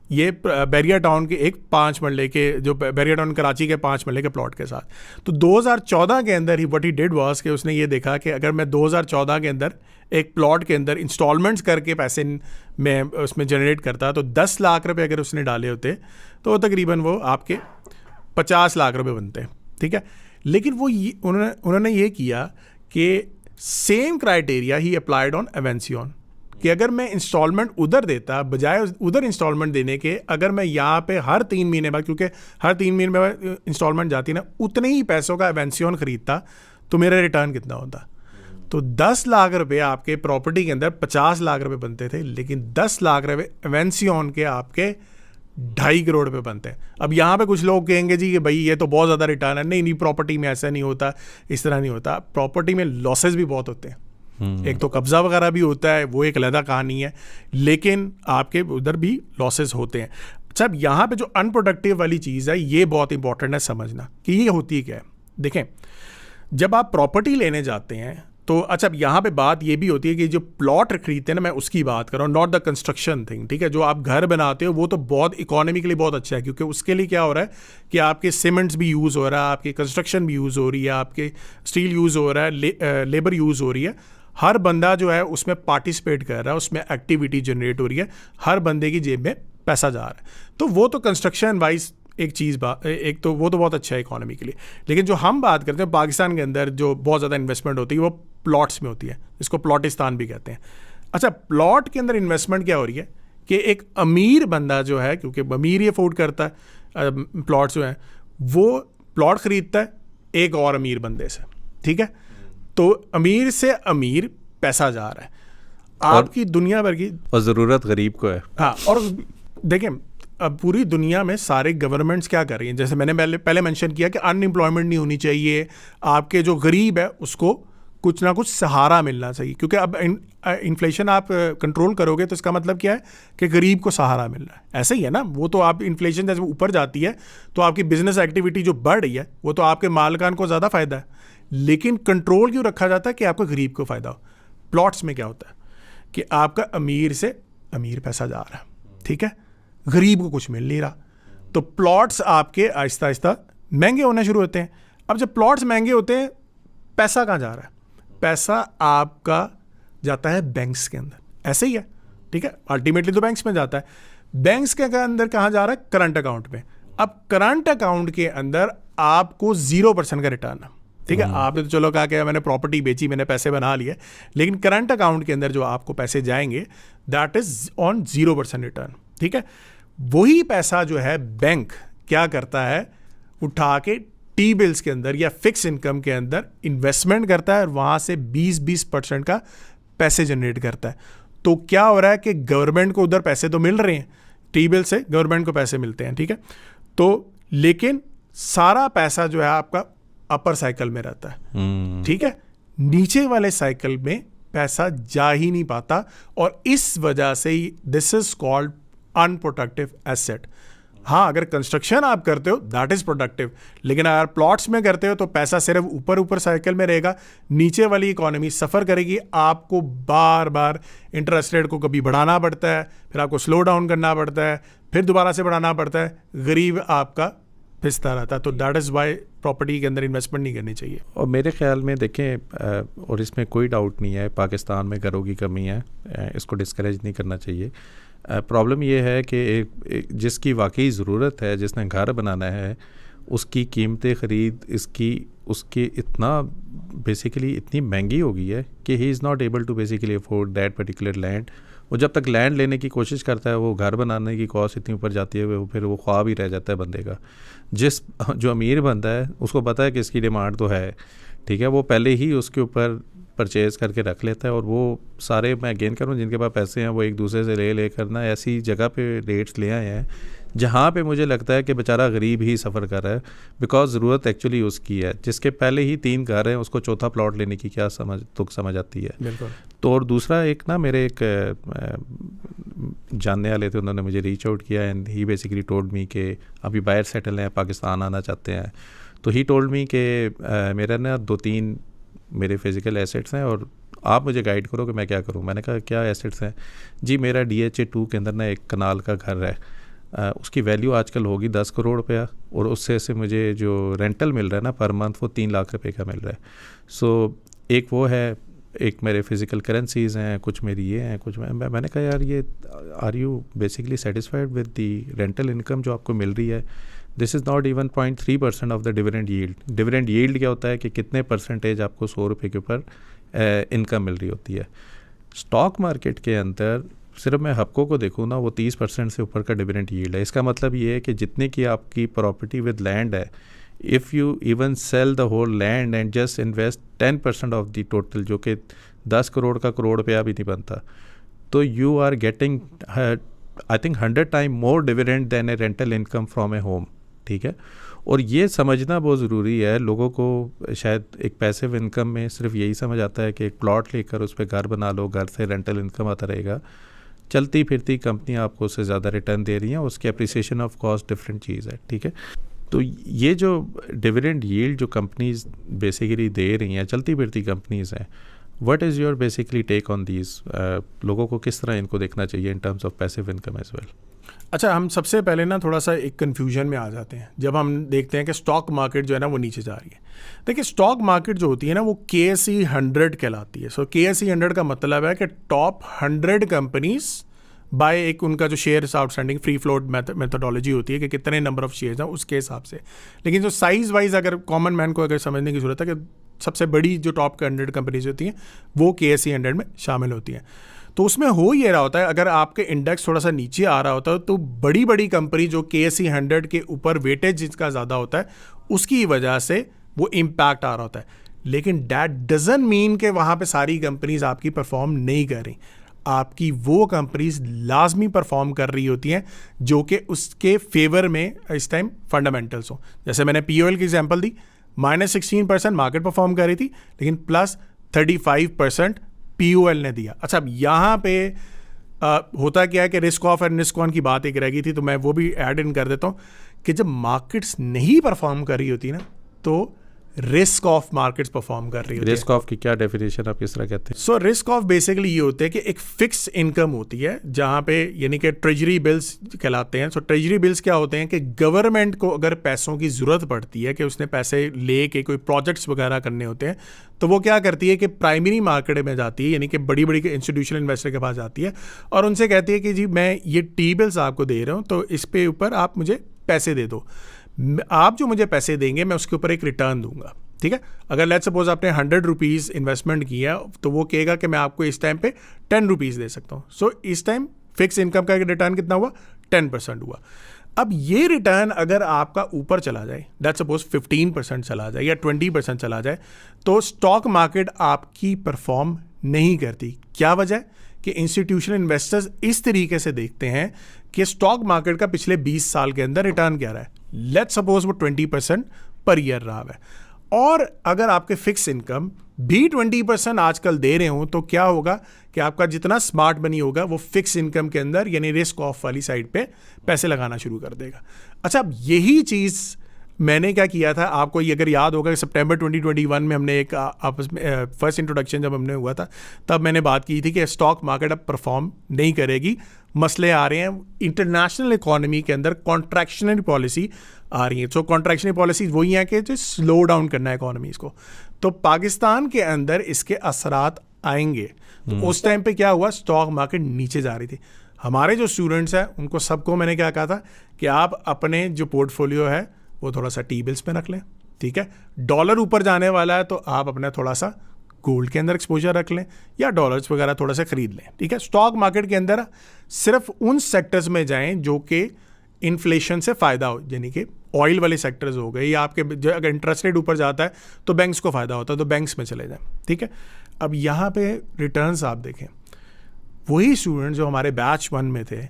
ये बैरिया टाउन के एक 5 मरले के, जो बैरिया टाउन कराची के 5 मरले के प्लॉट के साथ. तो 2014 के अंदर ही व्हाट ही डिड वाज कि उसने ये देखा कि अगर मैं 2014 के अंदर एक प्लॉट के अंदर इंस्टॉलमेंट्स करके पैसे में उसमें जनरेट करता, तो 10 लाख रुपए अगर उसने डाले होते तो तकरीबन वो आपके 50 लाख रुपए बनते हैं. ठीक है. लेकिन वो उन्होंने ये किया कि सेम क्राइटेरिया ही अप्लाइड ऑन एवेंसियन, कि अगर मैं इंस्टॉलमेंट उधर देता बजाय उधर इंस्टॉलमेंट देने के, अगर मैं यहाँ पे हर 3 महीने बाद, क्योंकि हर 3 महीने बाद इंस्टॉलमेंट जाती ना, उतने ही पैसों का एवेंसियन खरीदता, तो मेरा रिटर्न कितना होता. तो 10 लाख रुपए आपके प्रॉपर्टी के अंदर 50 लाख रुपए बनते थे, लेकिन 10 लाख रुपए एवेंसियन के आपके 2.5 करोड़ रुपए बनते हैं. अब यहाँ पे कुछ लोग कहेंगे जी कि भाई ये तो बहुत ज़्यादा रिटर्न है. नहीं, प्रॉपर्टी में ऐसा नहीं होता, इस तरह नहीं होता. प्रॉपर्टी में लॉसेस भी बहुत होते हैं. एक तो कब्जा वगैरह भी होता है, वो एक अलग कहानी है, लेकिन आपके उधर भी लॉसेस होते हैं. अच्छा, अब यहाँ पे जो अनप्रोडक्टिव वाली चीज़ है, ये बहुत इंपॉर्टेंट है समझना कि ये होती क्या है. देखें, जब आप प्रॉपर्टी लेने जाते हैं तो अच्छा, अब यहाँ पे बात ये भी होती है कि जो प्लॉट खरीदते हैं ना, मैं उसकी बात कर रहा हूँ, नॉट द कंस्ट्रक्शन थिंग. ठीक है. जो आप घर बनाते हो वो तो बहुत इकोनॉमिकली बहुत अच्छा है, क्योंकि उसके लिए क्या हो रहा है कि आपके सीमेंट्स भी यूज़ हो रहा है, आपकी कंस्ट्रक्शन भी यूज़ हो रही है, आपके स्टील यूज़ हो रहा है, लेबर यूज़ हो रही है. हर बंदा जो है उसमें पार्टिसिपेट कर रहा है, उसमें एक्टिविटी जनरेट हो रही है, हर बंदे की जेब में पैसा जा रहा है. तो वो तो कंस्ट्रक्शन वाइज एक चीज़ एक तो वो तो बहुत अच्छा है इकोनॉमी के लिए. लेकिन जो हम बात करते हैं पाकिस्तान के अंदर जो बहुत ज़्यादा इन्वेस्टमेंट होती है वो प्लॉट्स में होती है, इसको प्लॉटिस्तान भी कहते हैं. अच्छा, प्लॉट के अंदर इन्वेस्टमेंट क्या हो रही है कि एक अमीर बंदा जो है, क्योंकि अमीर ही अफोर्ड करता है प्लॉट्स जो है, वो प्लॉट खरीदता है एक और अमीर बंदे से. ठीक है. तो अमीर से अमीर पैसा जा रहा है, आपकी दुनिया भर की, और ज़रूरत गरीब को है. हाँ. और देखें, अब पूरी दुनिया में सारे गवर्नमेंट्स क्या कर रही हैं, जैसे मैंने पहले मेंशन किया कि अनएम्प्लॉयमेंट नहीं होनी चाहिए, आपके जो गरीब है उसको कुछ ना कुछ सहारा मिलना चाहिए, क्योंकि अब इन्फ्लेशन आप कंट्रोल करोगे तो इसका मतलब क्या है कि गरीब को सहारा मिल रहा है. ऐसे ही है ना. वो तो आप इन्फ्लेशन जैसे ऊपर जाती है तो आपकी बिजनेस एक्टिविटी जो बढ़ रही है वो तो आपके मालिकान को ज़्यादा फ़ायदा है, लेकिन कंट्रोल क्यों रखा जाता है कि आपको गरीब को फ़ायदा हो. प्लॉट्स में क्या होता है कि आपका अमीर से अमीर पैसा जा रहा है. ठीक है. गरीब को कुछ मिल नहीं रहा, तो प्लॉट्स आपके आहिस्ता आहिस्ता महंगे होने शुरू होते हैं. अब जब प्लॉट्स महंगे होते हैं, पैसा कहाँ जा रहा है? पैसा आपका जाता है बैंक्स के अंदर. ऐसे ही है. ठीक है. अल्टीमेटली तो बैंक्स में जाता है. बैंक्स के अंदर कहाँ जा रहा है? करंट अकाउंट में. अब करंट अकाउंट के अंदर आपको 0% का रिटर्न है. ठीक है. आपने तो चलो कहा कि मैंने प्रॉपर्टी बेची, मैंने पैसे बना लिए, लेकिन करंट अकाउंट के अंदर जो आपको पैसे जाएंगे दैट इज ऑन 0% रिटर्न. ठीक है. वही पैसा जो है बैंक क्या करता है, उठा के टी बिल्स के अंदर या फिक्स इनकम के अंदर इन्वेस्टमेंट करता है और वहाँ से 20% का पैसे जनरेट करता है. तो क्या हो रहा है कि गवर्नमेंट को उधर पैसे तो मिल रहे हैं, टी बिल से गवर्नमेंट को पैसे मिलते हैं. ठीक है. तो लेकिन सारा पैसा जो है आपका अपर साइकिल में रहता है. ठीक है. नीचे वाले साइकिल में पैसा जा ही नहीं पाता, और इस वजह से ही this is called unproductive asset. हाँ, अगर कंस्ट्रक्शन आप करते हो दैट इज़ प्रोडक्टिव, लेकिन अगर प्लॉट्स में करते हो तो पैसा सिर्फ ऊपर ऊपर साइकिल में रहेगा, नीचे वाली इकोनॉमी सफ़र करेगी, आपको बार बार इंटरेस्ट रेट को कभी बढ़ाना पड़ता है, फिर आपको स्लो डाउन करना पड़ता है, फिर दोबारा से बढ़ाना पड़ता है, गरीब आपका पिसता रहता है। तो दैट इज़ वाई प्रॉपर्टी के अंदर इन्वेस्टमेंट नहीं करनी चाहिए। और मेरे ख्याल में देखें, और इसमें कोई डाउट नहीं है, पाकिस्तान में घरों की कमी है, इसको डिस्करेज नहीं करना चाहिए। प्रॉब्लम ये है कि जिसकी वाकई ज़रूरत है, जिसने घर बनाना है, उसकी कीमतें ख़रीद उसकी इतना बेसिकली इतनी महंगी हो गई है कि he is not able to basically afford that particular land. वो जब तक लैंड लेने की कोशिश करता है, वो घर बनाने की कॉस्ट इतनी ऊपर जाती है, फिर वो ख्वाब ही रह जाता है बंदे का। जो अमीर बंदा है उसको पता है कि इसकी डिमांड तो है, ठीक है, वो पहले ही उसके ऊपर परचेज़ करके रख लेता है। और वो सारे, मैं अगेन करूँ, जिनके पास पैसे हैं वो एक दूसरे से ले करना ऐसी जगह पे रेट्स ले आए हैं जहाँ पे मुझे लगता है कि बेचारा गरीब ही सफ़र कर रहा है, बिकॉज ज़रूरत एक्चुअली उसकी है। जिसके पहले ही 3 घर हैं उसको चौथा प्लॉट लेने की क्या समझ आती है। बिल्कुल। तो और दूसरा एक ना, मेरे एक जानने वाले थे, उन्होंने मुझे रीच आउट किया and he basically told me कि अभी बाहर सेटल हैं, पाकिस्तान आना चाहते हैं। तो ही टोल्ड मी कि मेरा ना 2-3 मेरे फिज़िकल एसेट्स हैं और आप मुझे गाइड करो कि मैं क्या करूं। मैंने कहा क्या एसेट्स हैं? जी मेरा DHA 2 के अंदर ना एक कनाल का घर है, उसकी वैल्यू आजकल होगी 10 करोड़ रुपया, और उससे से मुझे जो रेंटल मिल रहा है ना पर मंथ, वो 3 लाख रुपए का मिल रहा है। सो एक वो है, एक मेरे फिज़िकल करेंसीज़ हैं, कुछ मेरी ये हैं, कुछ मैंने कहा यार ये are you basically satisfied with the rental income जो आपको मिल रही है? This is not even 0.3% of the dividend yield. Dividend yield क्या होता है कि कितने परसेंटेज आपको 100 रुपये के ऊपर इनकम मिल रही होती है। स्टॉक मार्केट के अंदर सिर्फ मैं हब्को को देखूँ ना, वो 30% से ऊपर का डिविडेंड यील्ड है। इसका मतलब ये है कि जितने की आपकी प्रॉपर्टी विद लैंड है, if you even sell the whole land and just invest 10% of the total, जो कि 10 करोड़ का करोड़ रुपया भी नहीं बनता, तो you are getting I think 100 time more dividend than a rental income from a home, ठीक है। और ये समझना बहुत ज़रूरी है लोगों को। शायद एक पैसिव इनकम में सिर्फ यही समझ आता है कि एक प्लॉट लेकर उस पर घर बना लो, घर से रेंटल इनकम आता रहेगा, चलती फिरती कंपनी आपको उससे ज़्यादा रिटर्न दे रही हैं, उसकी अप्रिसिएशन ऑफ कॉस्ट डिफरेंट चीज़ है, ठीक है। तो ये जो डिविडेंड यील्ड जो कंपनीज बेसिकली दे रही हैं, चलती फिरती कंपनीज हैं, what is your basically take on these? लोगों को किस तरह इनको देखना चाहिए in terms of passive income as well? अच्छा, हम सबसे पहले ना थोड़ा सा एक कन्फ्यूजन में आ जाते हैं जब हम देखते हैं कि स्टॉक मार्केट जो है ना वो नीचे जा रही है। देखिए, स्टॉक मार्केट जो होती है ना वो KSE 100 कहलाती है। सो KSE 100 का मतलब है कि टॉप 100 कंपनीज बाय एक उनका जो shares outstanding free float methodology होती है कि कितने नंबर ऑफ शेयर्स हैं उसके हिसाब से। लेकिन जो साइज़ वाइज अगर कॉमन मैन को अगर समझने की ज़रूरत है कि सबसे बड़ी जो टॉप 100 कंपनीज होती हैं वो KSE 100 में शामिल होती हैं। तो उसमें हो ये रहा होता है, अगर आपके इंडेक्स थोड़ा सा नीचे आ रहा होता है तो बड़ी बड़ी कंपनी जो KSE 100 के ऊपर वेटेज जिसका ज़्यादा होता है उसकी वजह से वो इम्पैक्ट आ रहा होता है। लेकिन दैट डजंट मीन कि वहाँ पे सारी कंपनीज आपकी परफॉर्म नहीं कर रही। आपकी वो कंपनीज लाजमी परफॉर्म कर रही होती हैं जो कि उसके फेवर में इस टाइम फंडामेंटल्स हों। जैसे मैंने POL की एग्जांपल दी, -16% मार्केट परफॉर्म कर रही थी, लेकिन +35% POL ने दिया। अच्छा, अब यहाँ पे होता क्या है कि risk of and risk on की बात एक रह गई थी, तो मैं वो भी ऐड इन कर देता हूँ कि जब मार्केट्स नहीं परफॉर्म कर रही होती ना तो रिस्क ऑफ मार्केट्स परफॉर्म कर रही होती है। रिस्क ऑफ की क्या डेफिनेशन आप किस तरह कहते हैं? सो रिस्क ऑफ बेसिकली ये होता है कि एक फिक्स इनकम होती है जहाँ पे, यानी कि ट्रेजरी बिल्स कहलाते हैं। सो ट्रेजरी बिल्स क्या होते हैं कि गवर्नमेंट को अगर पैसों की ज़रूरत पड़ती है कि उसने पैसे ले के कोई प्रोजेक्ट्स वगैरह करने होते हैं, तो वो क्या करती है कि प्राइमरी मार्केट में जाती है, यानी कि बड़ी बड़ी इंस्टीट्यूशनल इन्वेस्टर के पास जाती है और उनसे कहती है कि जी मैं ये T बिल्स आपको दे रहा हूँ, तो इस पे ऊपर आप मुझे पैसे दे दो। आप जो मुझे पैसे देंगे मैं उसके ऊपर एक रिटर्न दूंगा, ठीक है। अगर लेट्स सपोज आपने 100 रुपीज़ इन्वेस्टमेंट किया तो वो कहेगा कि मैं आपको इस टाइम पे 10 रुपीज़ दे सकता हूँ। सो इस टाइम फिक्स इनकम का रिटर्न कितना हुआ? 10% हुआ। अब ये रिटर्न अगर आपका ऊपर चला जाए, लेट्स सपोज 15% चला जाए या 20% चला जाए, तो स्टॉक मार्केट आपकी परफॉर्म नहीं करती। क्या वजह है? कि इंस्टीट्यूशनल इन्वेस्टर्स इस तरीके से देखते हैं कि स्टॉक मार्केट का पिछले 20 साल के अंदर रिटर्न क्या रहा है। लेट्स सपोज वो 20% पर ईयर रहा है, और अगर आपके फिक्स इनकम भी 20% आजकल दे रहे हो तो क्या होगा कि आपका जितना स्मार्ट मनी होगा वो फिक्स इनकम के अंदर यानी रिस्क ऑफ वाली साइड पे पैसे लगाना शुरू कर देगा। अच्छा, अब यही चीज़ मैंने क्या किया था, आपको ये अगर याद होगा, सितंबर 2021 में हमने एक आपस में फर्स्ट इंट्रोडक्शन जब हमने हुआ था तब मैंने बात की थी कि स्टॉक मार्केट अब परफॉर्म नहीं करेगी, मसले आ रहे हैं इंटरनेशनल इकोनॉमी के अंदर, कॉन्ट्रैक्शनरी पॉलिसी आ रही है। सो कॉन्ट्रैक्शनरी पॉलिसी वही है कि जो स्लो डाउन करना है इकोनॉमीज़ को, तो पाकिस्तान के अंदर इसके असरात आएंगे। तो उस टाइम पे क्या हुआ, स्टॉक मार्केट नीचे जा रही थी। हमारे जो स्टूडेंट्स हैं उनको सबको मैंने क्या कहा था कि आप अपने जो पोर्टफोलियो है वो थोड़ा सा टी बिल्स पे रख लें, ठीक है। डॉलर ऊपर जाने वाला है तो आप अपना थोड़ा सा गोल्ड के अंदर एक्सपोजर रख लें या डॉलर्स वगैरह थोड़ा सा खरीद लें, ठीक है। स्टॉक मार्केट के अंदर सिर्फ उन सेक्टर्स में जाएं जो कि इन्फ्लेशन से फ़ायदा हो, यानी कि ऑयल वाले सेक्टर्स हो गए, या आपके अगर इंटरेस्ट रेट ऊपर जाता है तो बैंक्स को फ़ायदा होता है तो बैंक्स में चले जाएं, ठीक है। अब यहाँ पे रिटर्न्स आप देखें, वही स्टूडेंट जो हमारे बैच 1 में थे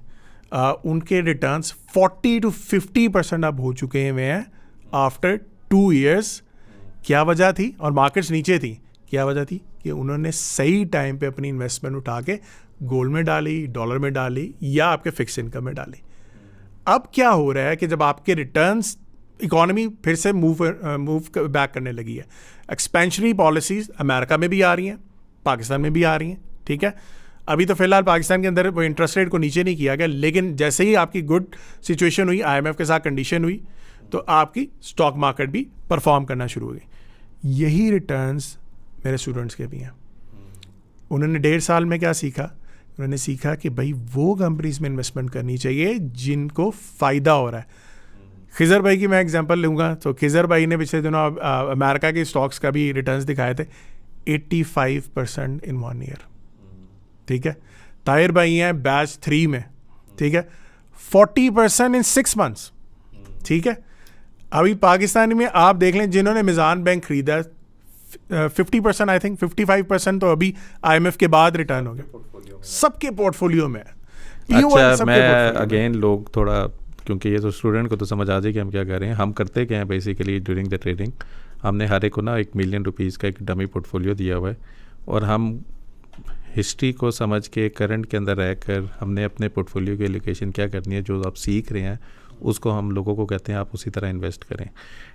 उनके रिटर्न्स 40 to 50% अब हो चुके हुए हैं आफ्टर 2 years। क्या वजह थी? और मार्केट्स नीचे थी, क्या वजह थी? कि उन्होंने सही टाइम पे अपनी इन्वेस्टमेंट उठा के गोल्ड में डाली, डॉलर में डाली या आपके फिक्स इनकम में डाली। अब क्या हो रहा है कि जब आपके रिटर्न्स, इकोनॉमी फिर से मूव बैक करने लगी है, एक्सपेंशनरी पॉलिसीज़ अमेरिका में भी आ रही हैं, पाकिस्तान में भी आ रही हैं, ठीक है। अभी तो फिलहाल पाकिस्तान के अंदर वो इंटरेस्ट रेट को नीचे नहीं किया गया, लेकिन जैसे ही आपकी गुड सिचुएशन हुई, IMF के साथ कंडीशन हुई, तो आपकी स्टॉक मार्केट भी परफॉर्म करना शुरू हो गई। यही रिटर्न्स मेरे स्टूडेंट्स के भी हैं। उन्होंने 1.5 साल में क्या सीखा? उन्होंने सीखा कि भाई वो कंपनीज में इन्वेस्टमेंट करनी चाहिए जिनको फ़ायदा हो रहा है। खिज़र भाई की मैं एग्जांपल लूँगा, तो खिज़र भाई ने पिछले दिनों अमेरिका के स्टॉक्स का भी रिटर्न्स दिखाए थे, 85% इन 1 year, ठीक है। ताहिर भाई हैं बैच 3 में, ठीक है, 40% इन 6 months, ठीक है। अभी पाकिस्तान में आप देख लें, जिन्होंने मिज़ान बैंक खरीदा 50%, आई थिंक 55% तो अभी IMF के बाद रिटर्न हो गया सबके पोर्टफोलियो में। अच्छा, मैं अगेन लोग थोड़ा, क्योंकि ये तो स्टूडेंट को तो समझ आ जाए कि हम क्या कर रहे हैं। हम करते क्या हैं बेसिकली ड्यूरिंग द ट्रेडिंग, हमने हर एक को ना $1 million का एक डमी पोर्टफोलियो दिया हुआ है, और हम हिस्ट्री को समझ के करंट के अंदर रहकर हमने अपने पोर्टफोलियो की एलोकेशन क्या करनी है, जो आप सीख रहे हैं उसको हम लोगों को कहते हैं आप उसी तरह इन्वेस्ट करें।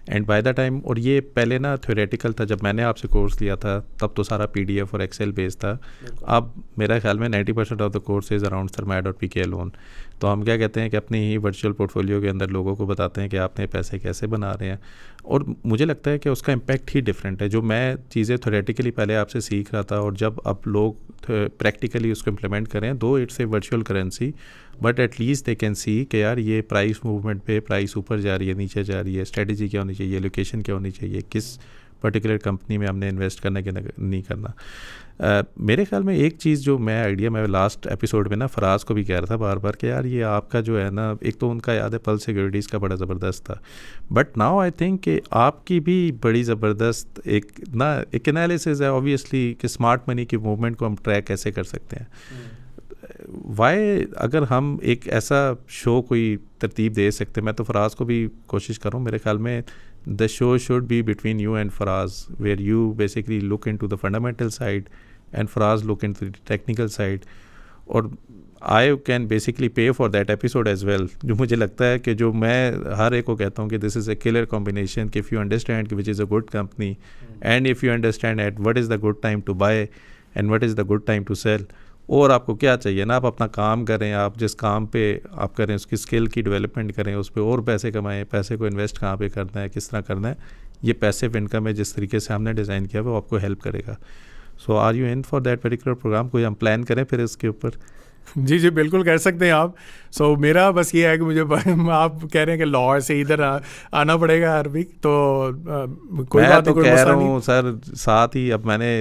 एंड बाय द टाइम, और ये पहले ना थ्योरेटिकल था, जब मैंने आपसे कोर्स लिया था तब तो सारा PDF और एक्सेल बेस्ड था। अब मेरा ख्याल में 90% of the course is around Sarmaya और PK लोन। तो हम क्या कहते हैं कि अपनी ही वर्चुअल पोर्टफोलियो के अंदर लोगों को बताते हैं कि आपने पैसे कैसे बना रहे हैं, और मुझे लगता है कि उसका इम्पैक्ट ही डिफरेंट है। जो मैं चीज़ें थ्योरेटिकली पहले आपसे सीख रहा था, और जब अब लोग प्रैक्टिकली उसको इम्प्लीमेंट करें, दो it's a virtual currency, but at least they can see कि यार ये प्राइस मूवमेंट पे प्राइस ऊपर जा रही है, नीचे जा रही है, स्ट्रेटजी क्या होनी चाहिए, लोकेशन क्या होनी चाहिए, किस पर्टिकुलर कंपनी में हमने इन्वेस्ट करना कि नहीं करना। मेरे ख्याल में एक चीज़ जो मैं लास्ट एपिसोड में ना फराज को भी कह रहा था बार बार कि यार ये आपका जो है ना, एक तो उनका याद है पल सिक्योरिटीज़ का बड़ा ज़बरदस्त था, बट नाउ आई थिंक कि आपकी भी बड़ी ज़बरदस्त एक एनालिसिस है ऑब्वियसली कि स्मार्ट मनी की मूवमेंट को हम ट्रैक कैसे कर सकते हैं। वाई, अगर हम एक ऐसा शो कोई तरतीब दे सकते, मैं तो फराज को भी कोशिश करूँ, मेरे ख्याल में the show should be between you and Faraz, where you basically look into the fundamental side and Faraz look into the technical side, और I can basically pay for that episode as well। जो मुझे लगता है कि जो मैं हर एक को कहता हूँ कि this is a killer combination, कि if you understand which is a good company and if you understand at what is the good time to buy and what is the good time to sell, और आपको क्या चाहिए ना, आप अपना काम करें, आप जिस काम पे आप करें उसकी स्किल की डेवलपमेंट करें, उस पर और पैसे कमाएं, पैसे को इन्वेस्ट कहाँ पे करना है, किस तरह करना है, ये पैसिव इनकम है जिस तरीके से हमने डिज़ाइन किया वो आपको हेल्प करेगा। So are you in for that particular program? कोई हम प्लान करें फिर इसके ऊपर? जी जी बिल्कुल कर सकते हैं आप। सो मेरा बस ये है कि मुझे आप कह रहे हैं कि लाहौर से इधर आना पड़ेगा हर वीक, तो कोई मैं बात तो नहीं, कह रहा हूँ सर, साथ ही अब मैंने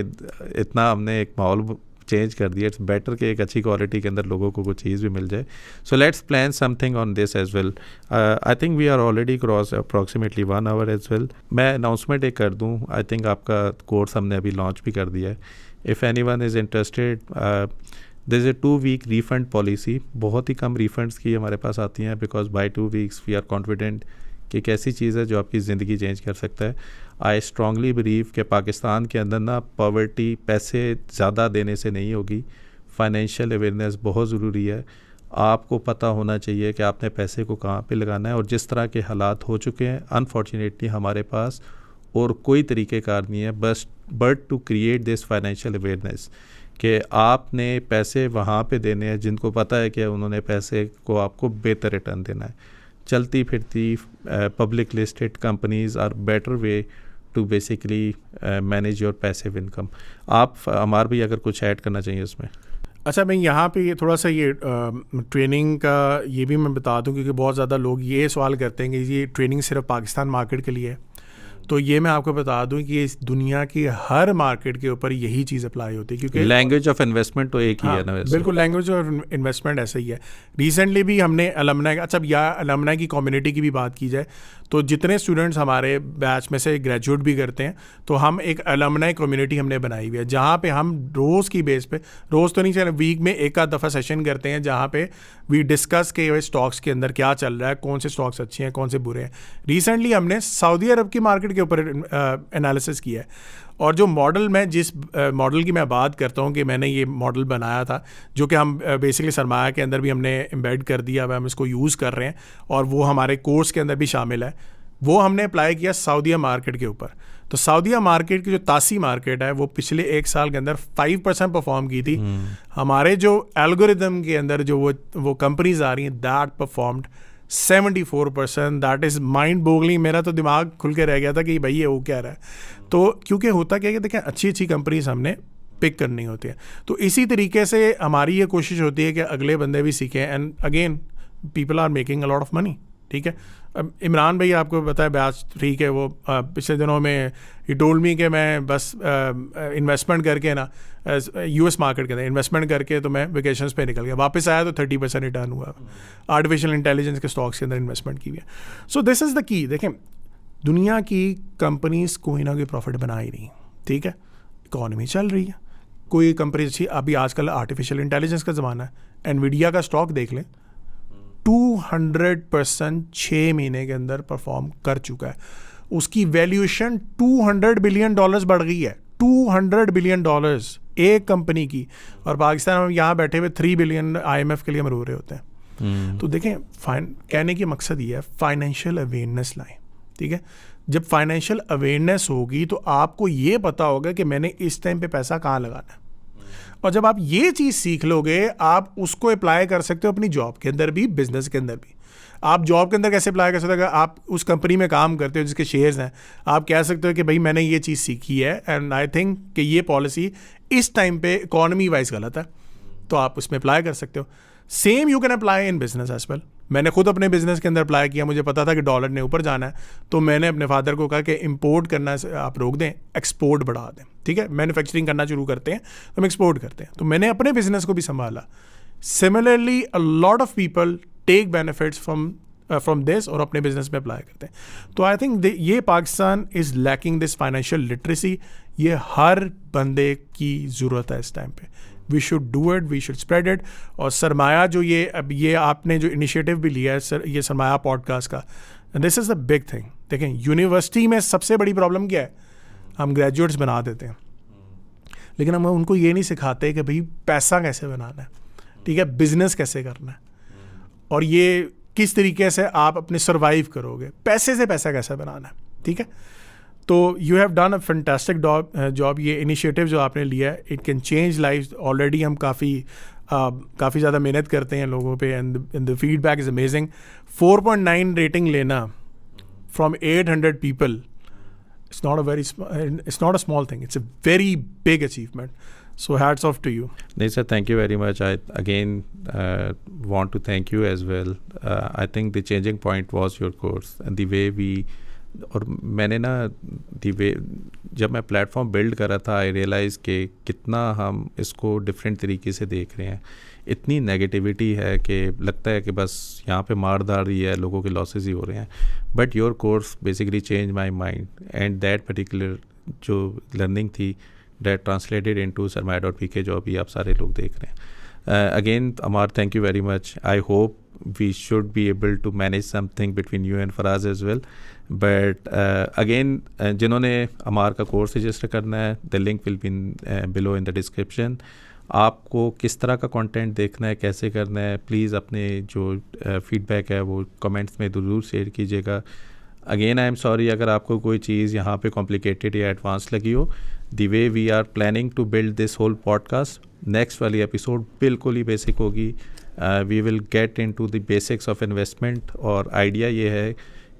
इतना हमने एक माहौल चेंज कर दिया, इट्स बेटर कि एक अच्छी क्वालिटी के अंदर लोगों को कुछ चीज़ भी मिल जाए। So let's plan something on this as well. I think we are already cross approximately 1 hour as well. मैं अनाउंसमेंट एक कर दूँ, आई थिंक आपका कोर्स हमने अभी लॉन्च भी कर दिया है। If anyone is interested, this is a 2 week refund policy. बहुत ही कम रिफ़ंड्स की हमारे पास आती हैं, because by 2 weeks we are confident कि एक ऐसी चीज़ है जो आपकी ज़िंदगी चेंज कर सकता है। आई स्ट्रांगली बिलीव कि पाकिस्तान के अंदर ना पॉवर्टी पैसे ज़्यादा देने से नहीं होगी, फाइनेंशियल अवेयरनेस बहुत ज़रूरी है। आपको पता होना चाहिए कि आपने पैसे को कहाँ पे लगाना है, और जिस तरह के हालात हो चुके हैं अनफॉर्चुनेटली हमारे पास और कोई तरीक़ेकार नहीं है बस but to create this financial awareness कि आपने पैसे वहाँ पे देने हैं जिनको पता है कि उन्होंने पैसे को आपको बेहतर रिटर्न देना है। चलती फिरती public listed companies are better way to basically manage your passive income. आप अमार भी अगर कुछ ऐड करना चाहिए उसमें। अच्छा, मैं यहाँ पे ये थोड़ा सा ये ट्रेनिंग का ये भी मैं बता दूँ, क्योंकि बहुत ज़्यादा लोग ये सवाल करते हैं कि ये ट्रेनिंग सिर्फ पाकिस्तान मार्केट के लिए है। तो ये मैं आपको बता दूं कि इस दुनिया की हर मार्केट के ऊपर यही चीज़ अप्लाई होती है, क्योंकि लैंग्वेज ऑफ इन्वेस्टमेंट तो एक ही है ना वैसे। बिल्कुल, लैंग्वेज ऑफ इन्वेस्टमेंट ऐसा ही है। रिसेंटली भी हमने अलमनाई, अच्छा या अलमनाई की कम्युनिटी की भी बात की जाए तो जितने स्टूडेंट्स हमारे बैच में से ग्रेजुएट भी करते हैं तो हम एक अलमनाई कम्युनिटी हमने बनाई हुई है, जहाँ पे हम रोज़ की बेस पे, रोज़ तो नहीं चल, वीक में एक आध दफ़ा सेशन करते हैं जहाँ पे वी डिस्कस के स्टॉक्स के अंदर क्या चल रहा है, कौन से स्टॉक्स अच्छे हैं, कौन से बुरे हैं। रिसेंटली हमने सऊदी अरब की मार्केट के ऊपर एनालिसिस किया है, और जो मॉडल मैं जिस मॉडल की मैं बात करता हूँ कि मैंने ये मॉडल बनाया था, जो कि हम बेसिकली सरमाया के अंदर भी हमने एम्बेड कर दिया हुआ, हम इसको यूज़ कर रहे हैं और वो हमारे कोर्स के अंदर भी शामिल है। वो हमने अप्लाई किया सऊदीया मार्केट के ऊपर। तो सऊदीया मार्केट की जो तासी मार्केट है वो पिछले 1 साल के अंदर 5% परफॉर्म की थी। हमारे जो एल्गोरिदम के अंदर जो वो कंपनीज आ रही हैं that performed 74%। That is mind boggling. मेरा तो दिमाग खुल के रह गया था कि भाई ये वो क्या रहा है। तो क्योंकि होता क्या है कि देखें, अच्छी अच्छी कंपनीज हमने पिक करनी होती है। तो इसी तरीके से हमारी ये कोशिश होती है कि अगले बंदे भी सीखें, and again people are making a lot of money. ठीक है, अब इमरान भाई आपको बताया बैच, ठीक है, वो पिछले दिनों में ही टोल्ड मी कि मैं बस इन्वेस्टमेंट करके ना यूएस मार्केट के अंदर इन्वेस्टमेंट करके तो मैं वेकेशंस पे निकल गया, वापस आया तो 30% रिटर्न हुआ। आर्टिफिशियल इंटेलिजेंस के स्टॉक्स के अंदर इन्वेस्टमेंट की हुई है। So this is the key. देखें, दुनिया की कंपनीज कोई ना कोई प्रॉफिट बना ही रही, ठीक है, इकॉनमी चल रही है, कोई कंपनी अच्छी। अभी आजकल आर्टिफिशियल इंटेलिजेंस का ज़माना है, एनवीडिया का स्टॉक देख लें, 200% 6 महीने के अंदर परफॉर्म कर चुका है। उसकी वैल्यूएशन $200 बिलियन बढ़ गई है। $200 बिलियन एक कंपनी की, और पाकिस्तान में यहाँ बैठे हुए 3 बिलियन IMF के लिए हम रो रहे होते हैं। तो देखें, कहने की मकसद ये है फाइनेंशियल अवेयरनेस लाएं। ठीक है, जब फाइनेंशियल अवेयरनेस होगी तो आपको ये पता होगा कि मैंने इस टाइम पे पैसा कहाँ लगाना है, और जब आप ये चीज़ सीख लोगे आप उसको अप्लाई कर सकते हो अपनी जॉब के अंदर भी, बिजनेस के अंदर भी। आप जॉब के अंदर कैसे अप्लाई कर सकते हो? आप उस कंपनी में काम करते हो जिसके शेयर्स हैं, आप कह सकते हो कि भाई मैंने ये चीज़ सीखी है एंड आई थिंक कि ये पॉलिसी इस टाइम पे इकॉनमी वाइज गलत है, तो आप उसमें अप्लाई कर सकते हो। Same you can apply in business as well. मैंने खुद अपने बिजनेस के अंदर अप्लाई किया, मुझे पता था कि डॉलर ने ऊपर जाना है, तो मैंने अपने फादर को कहा कि इंपोर्ट करना आप रोक दें, एक्सपोर्ट बढ़ा दें। ठीक है, मैन्युफैक्चरिंग करना शुरू करते हैं तो हम एक्सपोर्ट करते हैं। तो मैंने अपने बिजनेस को भी संभाला। Similarly a lot of people take benefits from this और अपने बिजनेस में अप्लाई करते हैं। तो आई थिंक ये Pakistan is lacking this financial literacy. ये हर बंदे की ज़रूरत है इस टाइम पे। We should do it, we should spread it. और सरमाया जो ये आपने जो इनिशिएटिव भी लिया है सर, ये सरमाया पॉडकास्ट का, this is the big thing. देखें, यूनिवर्सिटी में सबसे बड़ी प्रॉब्लम क्या है? हम ग्रेजुएट्स बना देते हैं, लेकिन हम उनको ये नहीं सिखाते कि भाई पैसा कैसे बनाना है, ठीक है, बिजनेस कैसे करना है, और ये किस तरीके से आप अपने सर्वाइव करोगे, पैसे से पैसा कैसे बनाना है। ठीक है, तो you have done a fantastic job. ये इनिशिएटिव जो आपने लिया है, it can change life. Already हम काफ़ी ज़्यादा मेहनत करते हैं लोगों पे, and the feedback is amazing. 4.9 rating लेना from 800 people, it's not a small thing. It's a very big achievement. So hats off to you. नहीं sir, thank you very much. I again want to thank you as well. I think the changing point was your course and the way we, और मैंने ना जब मैं platform build कर रहा था, आई realise कि कितना हम इसको डिफरेंट तरीके से देख रहे हैं। इतनी नेगेटिविटी है कि लगता है कि बस यहाँ पे मारदारी है, लोगों के लॉसेस ही हो रहे हैं। But your course basically change my mind, and that particular जो लर्निंग थी दैट ट्रांसलेटेड इनटू सरमाया.pk जो अभी आप सारे लोग देख रहे हैं। Again Amar, thank you very much. I hope we should be able to manage something between you and Faraz as well. But again, जिन्होंने अमार का कोर्स रजिस्टर करना है, the link will be below in the description. आपको किस तरह का content देखना है, कैसे करना है, प्लीज़ अपने जो फीडबैक है वो कमेंट्स में ज़रूर शेयर कीजिएगा. अगेन आई एम सॉरी अगर आपको कोई चीज़ यहाँ पे कॉम्प्लिकेटेड या एडवांस लगी हो. The way we are planning to build this whole podcast, next वाली एपिसोड बिल्कुल ही बेसिक होगी. We will get into the basics of investment. और आइडिया ये है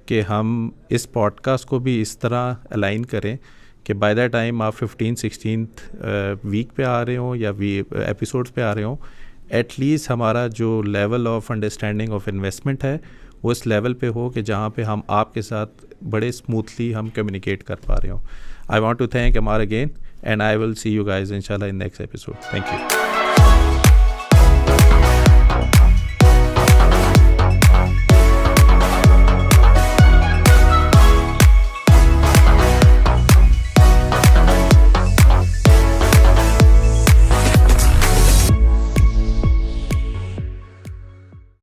कि हम इस पॉडकास्ट को भी इस तरह अलाइन करें कि बाय द टाइम आप 15-16 वीक पे आ रहे हों या एपिसोड्स पे आ रहे हों, एटलीस्ट हमारा जो level of understanding of investment है वो इस लेवल पे हो कि जहाँ पे हम आपके साथ बड़े स्मूथली हम कम्युनिकेट कर पा रहे हों. I want to thank Ammar again and I will see you guys इंशाल्लाह in next episode. Thank you.